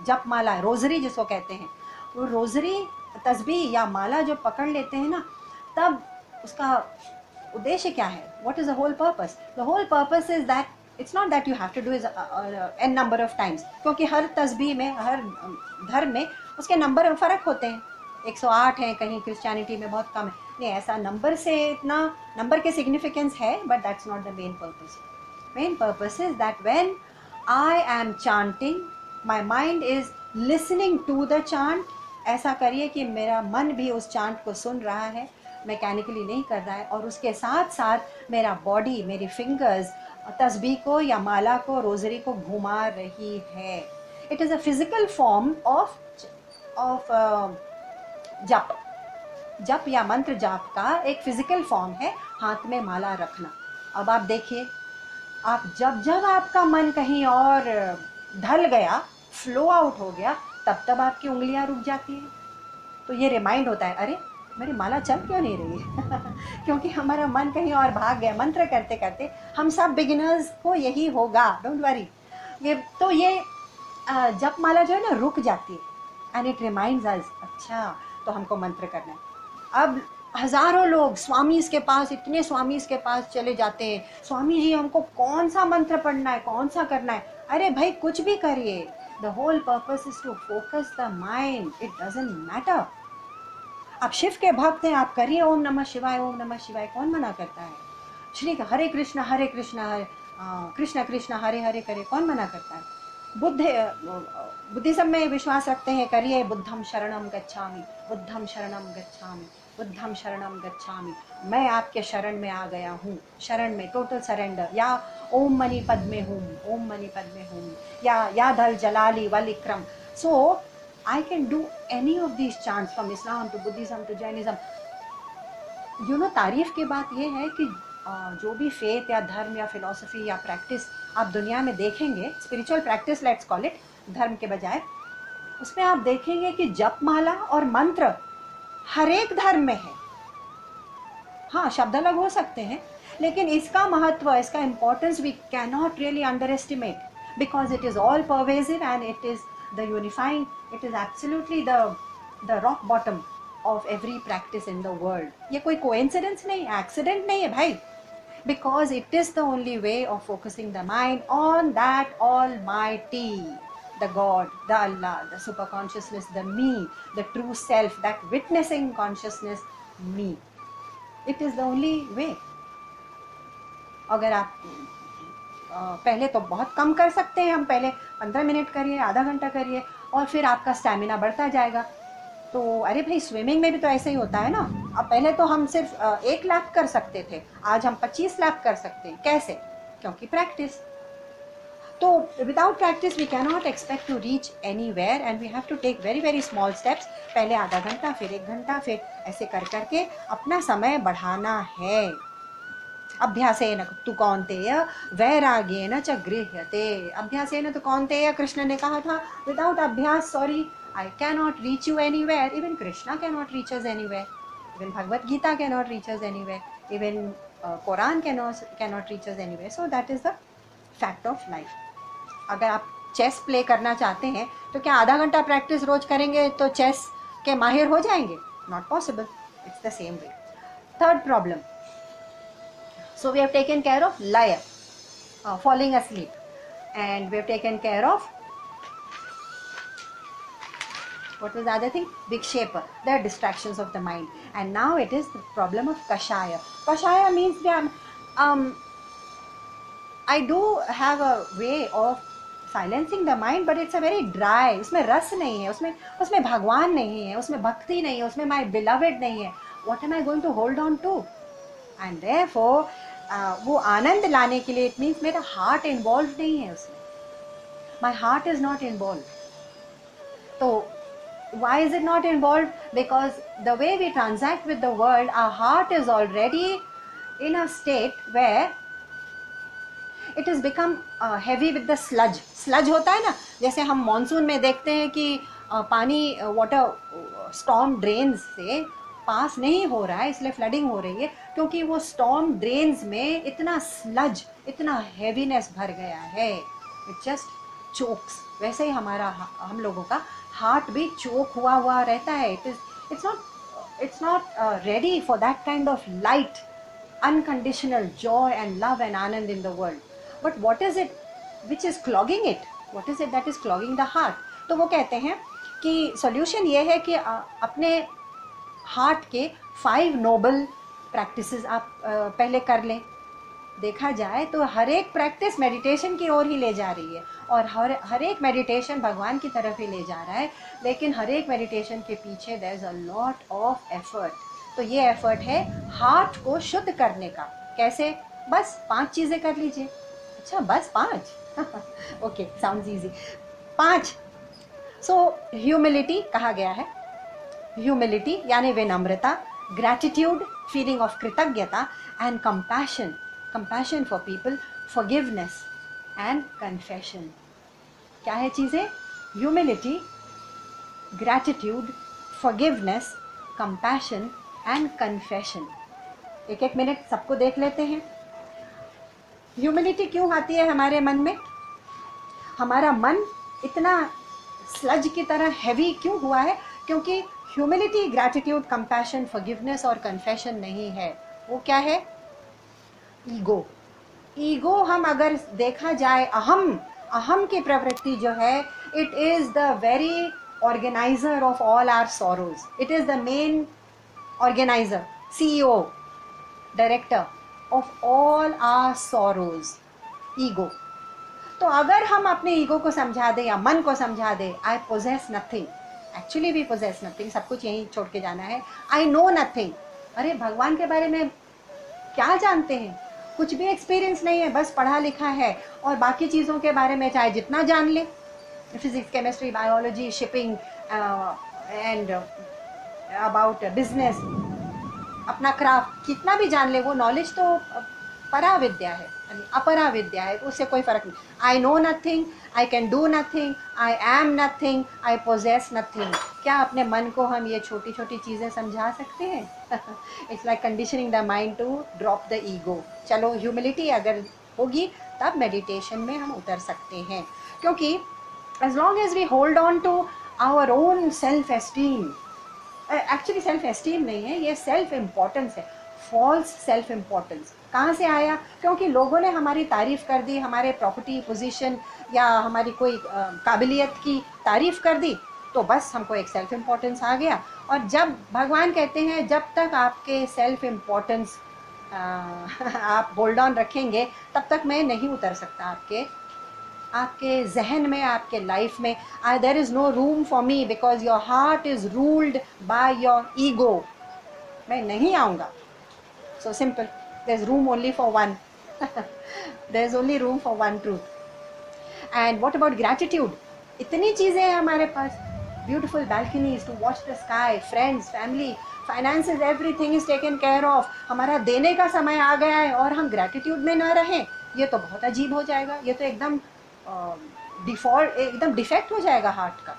जप माला, रोजरी जिसको कहते हैं, वो रोजरी, तस्बीह या माला जो पकड़ लेते हैं ना, तब उसका उद्देश्य क्या है? What is the whole purpose? The whole purpose is that it's not that you have to do is an number of times, क्योंकि हर तस्बीह में, हर धर्म में उसके नंबर फ़र्क होते हैं। 108 है, कहीं क्रिश्चियनिटी में बहुत कम है। नहीं, ऐसा नंबर से इतना, नंबर के सिग्निफिकेंस है, but that's not the main purpose. Main purpose is that when I am chanting, my mind is listening to the chant. ऐसा करिए कि मेरा मन भी उस चांट को सुन रहा है, मैकेनिकली नहीं कर रहा है, और उसके साथ साथ मेरा बॉडी, मेरी फिंगर्स तस्बीह को या माला को, रोजरी को घुमा रही है। It is a physical form of जप। जप या मंत्र जाप का एक फिजिकल फॉर्म है हाथ में माला रखना। अब आप देखिए, आप जब आपका मन कहीं और ढल गया, फ्लो आउट हो गया, तब आपकी उंगलियां रुक जाती हैं। तो ये रिमाइंड होता है, अरे मेरी माला चल क्यों नहीं रही है? क्योंकि हमारा मन कहीं और भाग गया मंत्र करते करते। हम सब बिगिनर्स को यही होगा, डोंट वरी। ये जप माला जो है ना, रुक जाती है, एंड इट रिमाइंड्स अस, अच्छा तो हमको मंत्र करना है। अब हजारों लोग स्वामीज के पास, इतने स्वामीज के पास चले जाते हैं, स्वामी जी हमको कौन सा मंत्र पढ़ना है, कौन सा करना है? अरे भाई कुछ भी करिए, the whole purpose is to focus the mind, it doesn't matter. आप शिव के भक्त हैं, आप करिए ओम नमः शिवाय, ओम नमः शिवाय, कौन मना करता है? श्री हरे कृष्ण हरे कृष्ण कृष्ण हरे हरे करे, कौन मना करता है? बुद्धिज्म में विश्वास रखते हैं, करिए बुद्धम शरणम गच्छामि, बुद्धम शरणम गच्छामि, बुद्धम शरणम गच्छामि, मैं आपके शरण में आ गया हूँ। शरण में टोटल सरेंडर, या ओम मणि पद्मे हूँ, ओम मणि पद्मे हूँ, या धल जलाली वल इक्रम। सो I can do any of these chants from Islam to Buddhism to Jainism. You know, तारीफ की बात ये है कि जो भी फेथ या धर्म या फिलॉसफी या प्रैक्टिस आप दुनिया में देखेंगे, spiritual practice let's call it, धर्म के बजाय, उसमें आप देखेंगे कि जप माला और मंत्र हर एक धर्म में है। हाँ, शब्द अलग हो सकते हैं, लेकिन इसका महत्व, इसका importance we can not really underestimate, because it is all pervasive and it is the unifying, it is absolutely the rock bottom of every practice in the world. ये कोई coincidence नहीं, accident नहीं है भाई, because it is the only way of focusing the mind on that almighty, the God, the Allah, the super consciousness, the me, the true self, that witnessing consciousness, me. It is the only way. अगर आप पहले तो बहुत कम कर सकते हैं, हम पहले 15 मिनट करिए, आधा घंटा करिए, और फिर आपका स्टैमिना बढ़ता जाएगा। तो अरे भाई, स्विमिंग में भी तो ऐसे ही होता है ना। अब पहले तो हम सिर्फ 1 लैप कर सकते थे, आज हम 25 लैप कर सकते हैं। कैसे? क्योंकि प्रैक्टिस। तो without practice we can not expect to reach anywhere, and we have to take very very small steps. पहले आधा घंटा, फिर 1 घंटा, फिर ऐसे कर करके अपना समय बढ़ाना है। अभ्यासेन तु कौन्तेय वैराग्येन च गृह्यते। अभ्यासेन तु कौन्तेय, कृष्ण ने कहा था, विदाउट अभ्यास, sorry, I can not reach you anywhere. Even Krishna can not reach us anywhere, even Bhagavad Gita can not reach us anywhere, even Quran can not reach us anywhere. So that is the fact of life. अगर आप चेस प्ले करना चाहते हैं, तो क्या आधा घंटा प्रैक्टिस रोज करेंगे तो चेस के माहिर हो जाएंगे? Not possible. It's the same way. Third problem, so we have taken care of laya, falling asleep, and we have taken care of, what was the other thing? Vikshepa, the distractions of the mind. And now it is the problem of kashaya. Kashaya means I do have a way of silencing the mind, but it's a very dry, उसमें रस नहीं है, उसमें भगवान नहीं है, उसमें भक्ति नहीं है, उसमें my beloved नहीं है. What am I going to hold on to? And therefore वो आनंद लाने के लिए, इट मीन्स मेरा हार्ट इन्वॉल्व नहीं है उसमें, my heart is not involve. तो Why is it not involved? Because the way we transact with the world, our heart is already in a state where it has become heavy with the sludge. Sludge होता है ना, जैसे हम मानसून में देखते हैं कि पानी वाटर स्टॉर्म ड्रेन्स से पास नहीं हो रहा है, इसलिए फ्लडिंग हो रही है, क्योंकि वो स्टॉर्म ड्रेन्स में इतना स्लज, इतना हैवीनेस भर गया है, इट जस्ट चोक्स. वैसे ही हमारा, हम लोगों का हार्ट भी चोक हुआ रहता है. It's not ready for that kind of light, unconditional joy and love and anand in the world. But what is it which is clogging it? What is it that is clogging the heart? तो वो कहते हैं कि solution ये है कि अपने heart के 5 noble practices आप पहले कर लें. देखा जाए तो हर एक प्रैक्टिस मेडिटेशन की ओर ही ले जा रही है, और हर एक मेडिटेशन भगवान की तरफ ही ले जा रहा है, लेकिन हर एक मेडिटेशन के पीछे there is a lot of effort. तो ये एफर्ट है हार्ट को शुद्ध करने का. कैसे? बस 5 चीज़ें कर लीजिए. अच्छा, बस 5? Okay, sounds easy. 5. सो ह्यूमिलिटी कहा गया है. ह्यूमिलिटी यानी विनम्रता, ग्रैटिट्यूड, फीलिंग ऑफ कृतज्ञता, and compassion for people, forgiveness and confession. क्या है चीज़ें? Humility, gratitude, forgiveness, compassion and confession. एक मिनट सबको देख लेते हैं. ह्यूमिलिटी क्यों आती है हमारे मन में? हमारा मन इतना स्लज की तरह हैवी क्यों हुआ है? क्योंकि ह्यूमिलिटी, ग्रैटिट्यूड, कंपैशन, फॉरगिवनेस और कन्फेशन नहीं है. वो क्या है? ईगो. ईगो, हम अगर देखा जाए, अहम की प्रवृत्ति जो है, it is the very organiser of all our sorrows. It is the main organizer, CEO, director of all our sorrows, ego. तो अगर हम अपने ईगो को समझा दें या मन को समझा दें, I possess nothing, actually we possess nothing, सब कुछ यहीं छोड़ के जाना है. I know nothing. अरे भगवान के बारे में क्या जानते हैं? कुछ भी एक्सपीरियंस नहीं है, बस पढ़ा लिखा है, और बाकी चीज़ों के बारे में चाहे जितना जान ले, physics, chemistry, biology, shipping and about business, अपना क्राफ्ट कितना भी जान ले, वो नॉलेज तो परा विद्या है, अपरा विद्या है, उससे कोई फर्क नहीं. I know nothing, I can do nothing, I am nothing, I poses nothing. क्या अपने मन को हम ये छोटी छोटी चीज़ें समझा सकते हैं? It's like conditioning the mind to drop the ego. चलो, ह्यूमिलिटी अगर होगी तब मेडिटेशन में हम उतर सकते हैं, क्योंकि as long as we hold on to our own self esteem, actually self esteem नहीं है, ये सेल्फ इम्पोर्टेंस है, फॉल्स सेल्फ इम्पोर्टेंस. कहाँ से आया? क्योंकि लोगों ने हमारी तारीफ़ कर दी, हमारे प्रॉपर्टी, पोजीशन या हमारी कोई काबिलियत की तारीफ़ कर दी, तो बस हमको एक सेल्फ इम्पोर्टेंस आ गया. और जब भगवान कहते हैं जब तक आपके सेल्फ इम्पोर्टेंस आप होल्ड ऑन रखेंगे, तब तक मैं नहीं उतर सकता आपके जहन में, आपके लाइफ में. There is no room for me because your heart is ruled by your ego. मैं नहीं आऊँगा. So simple, there is room only for one. There is only room for one truth. And what about gratitude? इतनी चीज़ें हैं हमारे पास, beautiful balconies to watch the sky, friends, family, finances, everything is taken care of. हमारा देने का समय आ गया है और हम ग्रैटिट्यूड में ना रहें, ये तो बहुत अजीब हो जाएगा. ये तो एकदम डिफ़ॉल्ट, एकदम डिफेक्ट हो जाएगा हार्ट का.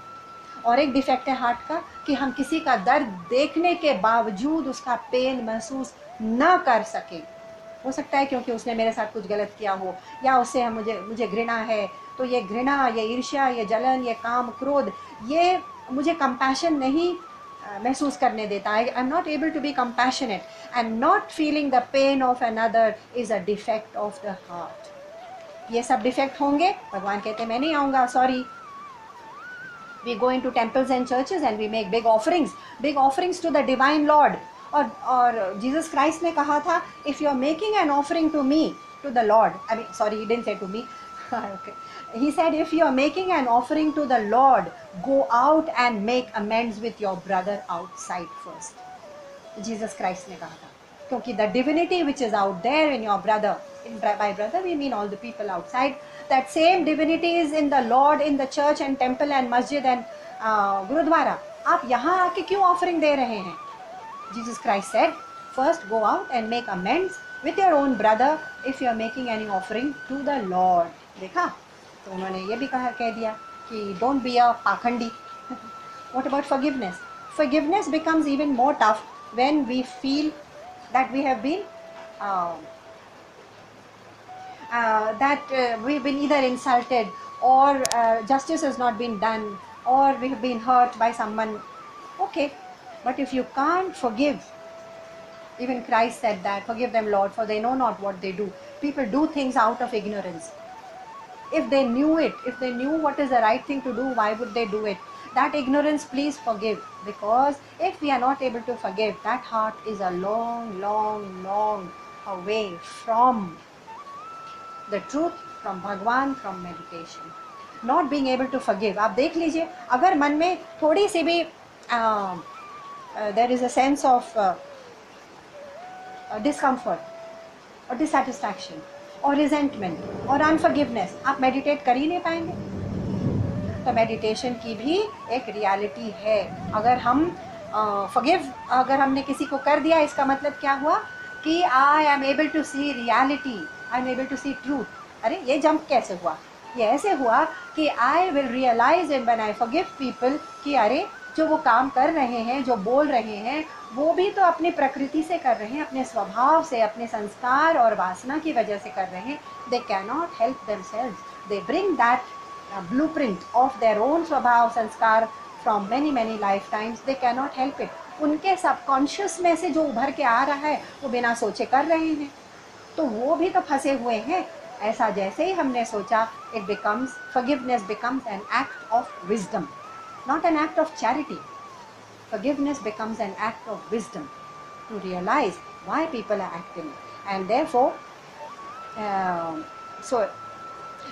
और एक डिफेक्ट है हार्ट का कि हम किसी का दर्द देखने के बावजूद उसका पेन महसूस न कर सकें. हो सकता है क्योंकि उसने मेरे साथ कुछ गलत किया हो, या उससे मुझे घृणा है, तो ये घृणा, ये ईर्ष्या, ये जलन, ये काम, क्रोध, ये मुझे कंपैशन नहीं महसूस करने देता. I am not able to be compassionate, and not feeling the pain of another is a defect of the heart. ये सब डिफेक्ट होंगे, भगवान कहते हैं मैं नहीं आऊँगा, sorry. We go into temples and churches and we make big offerings to the divine lord. और जीसस क्राइस्ट ने कहा था, if you are making an offering to me, to the lord, I mean sorry, he didn't say to me, okay, he said if you are making an offering to the Lord, go out and make amends with your brother outside first. Jesus Christ ने कहा था, क्योंकि the divinity which is out there in your brother, by brother we mean all the people outside, that same divinity is in the Lord, in the church and temple and masjid and gurudwara. आप यहाँ आके क्यों ऑफरिंग दे रहे हैं? Jesus Christ said, first go out and make amends with your own brother if you are making any offering to the lord. देखा, तो उन्होंने ये भी कह दिया कि डोंट बी अ पाखंडी. What about forgiveness? Forgiveness becomes even more tough when we feel that we have been we've been either insulted or justice has not been done or we have been hurt by someone. Okay, but if you can't forgive, even Christ said that, forgive them, Lord, for they know not what they do. People do things out of ignorance. If they knew it, if they knew what is the right thing to do, why would they do it? That ignorance, please forgive, because if we are not able to forgive, that heart is a long, long, long away from the truth, from Bhagwan, from meditation. Not being able to forgive. आप देख लीजिए, अगर मन में थोड़ी सी भी there is a sense of discomfort or dissatisfaction or resentment or unforgiveness, आप meditate कर ही नहीं पाएंगे. तो मेडिटेशन की भी एक रियलिटी है. अगर हम फॉरगिव अगर हमने किसी को कर दिया, इसका मतलब क्या हुआ कि I am able to see reality, I am able to see truth. अरे ये जंप कैसे हुआ? ये ऐसे हुआ कि I will realise and when I forgive people कि अरे जो वो काम कर रहे हैं, जो बोल रहे हैं, वो भी तो अपनी प्रकृति से कर रहे हैं, अपने स्वभाव से, अपने संस्कार और वासना की वजह से कर रहे हैं. They can not help themselves. They bring that blueprint of their own स्वभाव संस्कार from many many lifetimes. They cannot help it. उनके सबकॉन्शियस में से जो उभर के आ रहा है वो बिना सोचे कर रहे हैं, तो वो भी तो फंसे हुए हैं. ऐसा जैसे ही हमने सोचा, it becomes, forgiveness becomes an act of wisdom, not an act of charity. Forgiveness becomes an act of wisdom to realize why people are acting, and therefore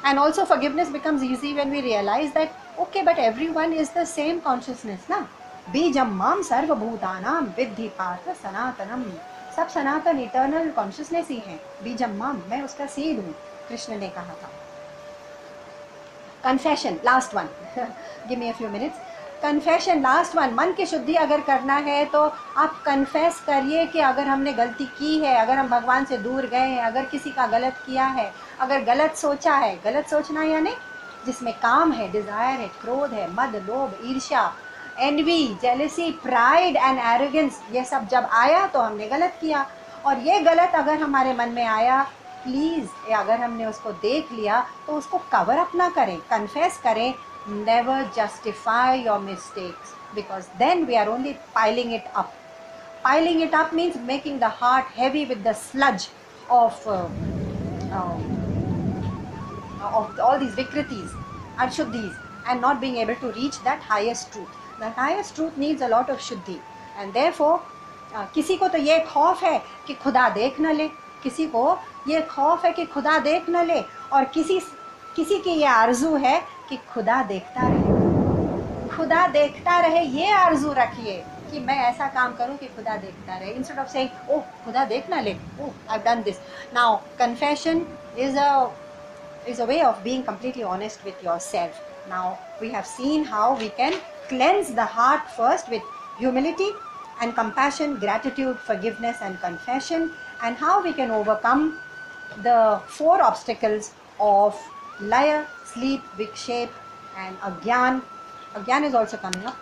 and also forgiveness becomes easy when we realize that okay, but everyone is the same consciousness na. Bijam mam sarva bhutanam viddhi partha sanatanam. सब सनातन इटर्नल कॉन्शियसनेस ही है. बीजम माम, मैं उसका सीड हूँ, कृष्ण ने कहा था. Confession, last one. Give me a few minutes. Confession, last one. मन की शुद्धि अगर करना है तो आप कन्फेस करिए कि अगर हमने गलती की है, अगर हम भगवान से दूर गए हैं, अगर किसी का गलत किया है, अगर गलत सोचा है. गलत सोचना यानी जिसमें काम है, डिज़ायर है, क्रोध है, मद, लोभ, ईर्ष्या, envy, jealousy, pride and arrogance, ये सब जब आया तो हमने गलत किया. और ये गलत अगर हमारे मन में आया, प्लीज़ अगर हमने उसको देख लिया तो उसको कवर अप ना करें, कन्फेस करें. Never justify your mistakes, because then we are only piling it up. Piling it up means making the heart heavy with the sludge of all these vikritis, ashuddhis, and not being able to reach that highest truth. The highest truth needs a lot of shuddhi, and therefore किसी को तो ये खौफ है कि खुदा देख न ले, किसी को ये खौफ है कि खुदा देख न ले, और किसी की ये आरजू है कि खुदा देखता रहे. खुदा देखता रहे, ये आरजू रखिए कि मैं ऐसा काम करूं कि खुदा देखता रहे, इंस्टेड ऑफ सेइंग ओह खुदा देख ना ले, oh I have done this. Now confession is a way of being completely honest with yourself. Now we have seen how we can cleanse the heart first with humility and compassion, gratitude, forgiveness and confession, and how we can overcome the 4 obstacles of laya, sleep, viksheep and agyan. Agyan is also coming up.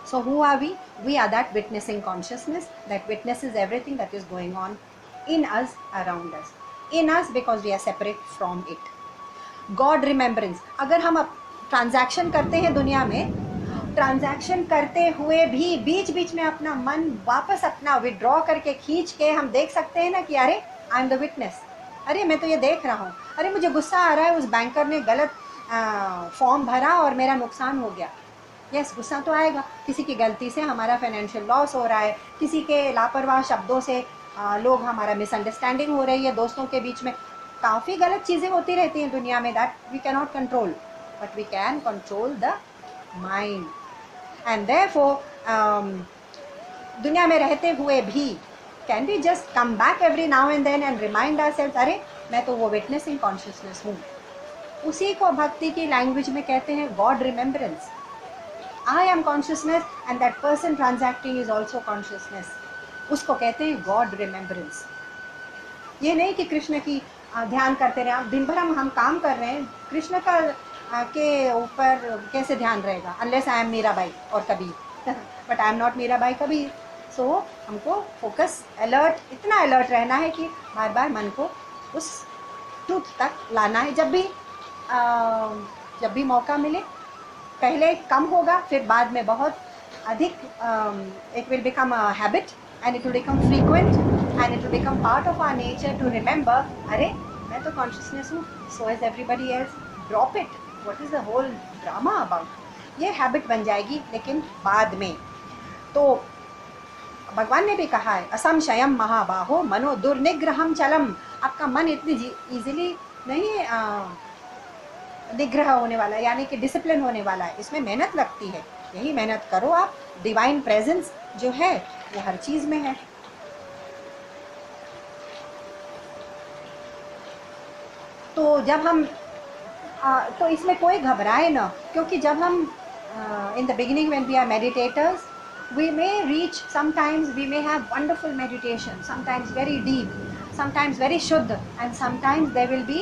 So who are we? We are that witnessing consciousness that witnesses everything that is going on in us, around us. In us because we are separate from it. God remembrance. अगर हम ट्रांजैक्शन करते हैं दुनिया में, ट्रांजैक्शन करते हुए भी बीच बीच में अपना मन वापस अपना विड्रॉ करके खींच के हम देख सकते हैं ना कि अरे आई एम द विटनेस, अरे मैं तो ये देख रहा हूँ, अरे मुझे गुस्सा आ रहा है, उस बैंकर ने गलत फॉर्म भरा और मेरा नुकसान हो गया. यस, गुस्सा तो आएगा. किसी की गलती से हमारा फाइनेंशियल लॉस हो रहा है, किसी के लापरवाह शब्दों से लोग हमारा मिसअंडरस्टैंडिंग हो रही है, दोस्तों के बीच में काफ़ी गलत चीज़ें होती रहती हैं दुनिया में. That we can not control, but we can control the mind. And therefore दुनिया में रहते हुए भी can we just come back every now and then and remind ourselves, अरे मैं तो वो विटनेसिंग कॉन्शियसनेस हूँ. उसी को भक्ति की लैंग्वेज में कहते हैं God remembrance. I am consciousness and that person transacting is also consciousness. उसको कहते हैं गॉड रिमेम्बरेंस. ये नहीं कि कृष्ण की ध्यान करते रहे. आप दिन भर हम काम कर रहे हैं, कृष्ण का के ऊपर कैसे ध्यान रहेगा, अनलेस आई एम मीराबाई और Kabir. But I am not Mirabai Kabir. So हमको फोकस, अलर्ट, इतना अलर्ट रहना है कि बार बार मन को उस ट्रूथ तक लाना है. जब भी मौका मिले, पहले कम होगा, फिर बाद में बहुत अधिक. It will become a habit and it will become frequent and it will become part of our nature to remember, अरे मैं तो कॉन्शियसनेस हूँ, so is everybody else, drop it, what is the whole drama about. ये हैबिट बन जाएगी, लेकिन बाद में. तो भगवान ने भी कहा है, असंशयम महाबाहो मनो दुर्निग्रहम चलम. आपका मन इतनी इजीली नहीं निग्रह होने वाला है, यानी कि डिसिप्लिन होने वाला है. इसमें मेहनत लगती है. यही मेहनत करो आप. डिवाइन प्रेजेंस जो है वो हर चीज में है. तो जब हम तो इसमें कोई घबराए ना, क्योंकि जब हम in the beginning when we are meditators, we may reach, sometimes we may have wonderful meditation, sometimes very deep, sometimes very shuddha, and sometimes there will be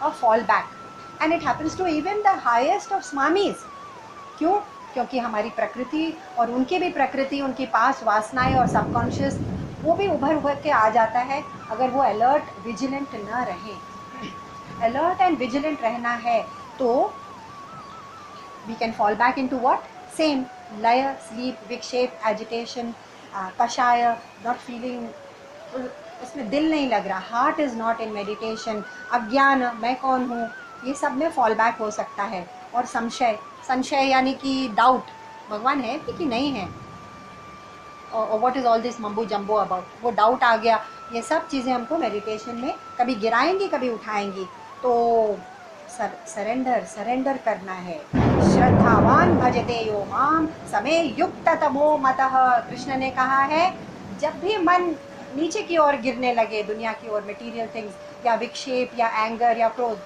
a fallback, and it happens to even the highest of swamis. क्यों? क्योंकि हमारी प्रकृति और उनकी भी प्रकृति, उनकी पास वासनाएं और सबकॉन्शियस, वो भी उभर उभर के आ जाता है अगर वो अलर्ट विजिलेंट ना रहे. अलर्ट एंड विजिलेंट रहना है तो we can fall back into what? Same, laya, sleep, विक्षेप, agitation, कषाय, not feeling, उसमें दिल नहीं लग रहा, heart is not in meditation, अज्ञान, मैं कौन हूँ, ये सब में fall back हो सकता है. और संशय, संशय यानी कि डाउट, भगवान है कि नहीं है, और what is all this mumbo jumbo about, वो डाउट आ गया. ये सब चीज़ें हमको मेडिटेशन में कभी गिराएंगी, कभी उठाएंगी. तो सरेंडर करना है. श्रद्धावान भजते यो माम समे युक्त तमो मतः. कृष्ण ने कहा है, जब भी मन नीचे की ओर गिरने लगे, दुनिया की ओर, मटेरियल थिंग्स, या विक्षेप, या एंगर, या क्रोध,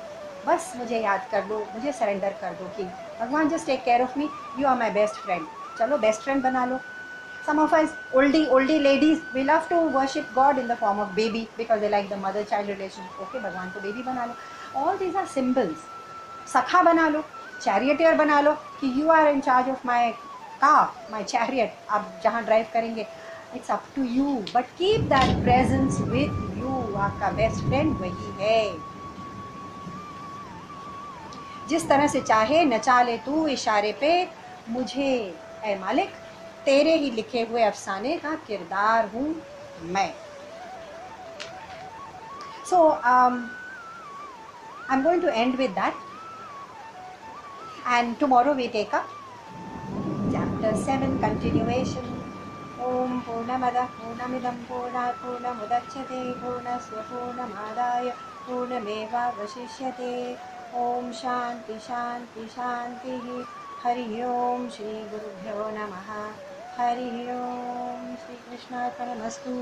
बस मुझे याद कर लो, मुझे सरेंडर कर दो कि भगवान just take care of me, you are my best friend. चलो बेस्ट फ्रेंड बना लो. Some of us oldie ladies, we love to worship God in the form of baby because they like the mother child relation. Okay, भगवान को बेबी बना लो. All these are symbols. सखा बना लो, चैरियटियर बना लो कि you are in charge of my car, my chariot. आप जहाँ ड्राइव करेंगे, it's up to you. But keep that presence with you. आपका बेस्ट फ्रेंड वही है. जिस तरह से चाहे नचा ले तू इशारे पे मुझे, ऐ मालिक, तेरे ही लिखे हुए अफसाने का किरदार हूँ मैं. So I'm going to end with that, and tomorrow we take up chapter 7 continuation. Om Purnamada Purnamidam Purnat Purnamudachyate Purnasya Purnamadaaya Purnameva Vashishyate. Om Shanti Shanti Shanti. Hari Om Shri Gurubhyo Namaha. Hari Om. Shri Krishna Arpanamastu.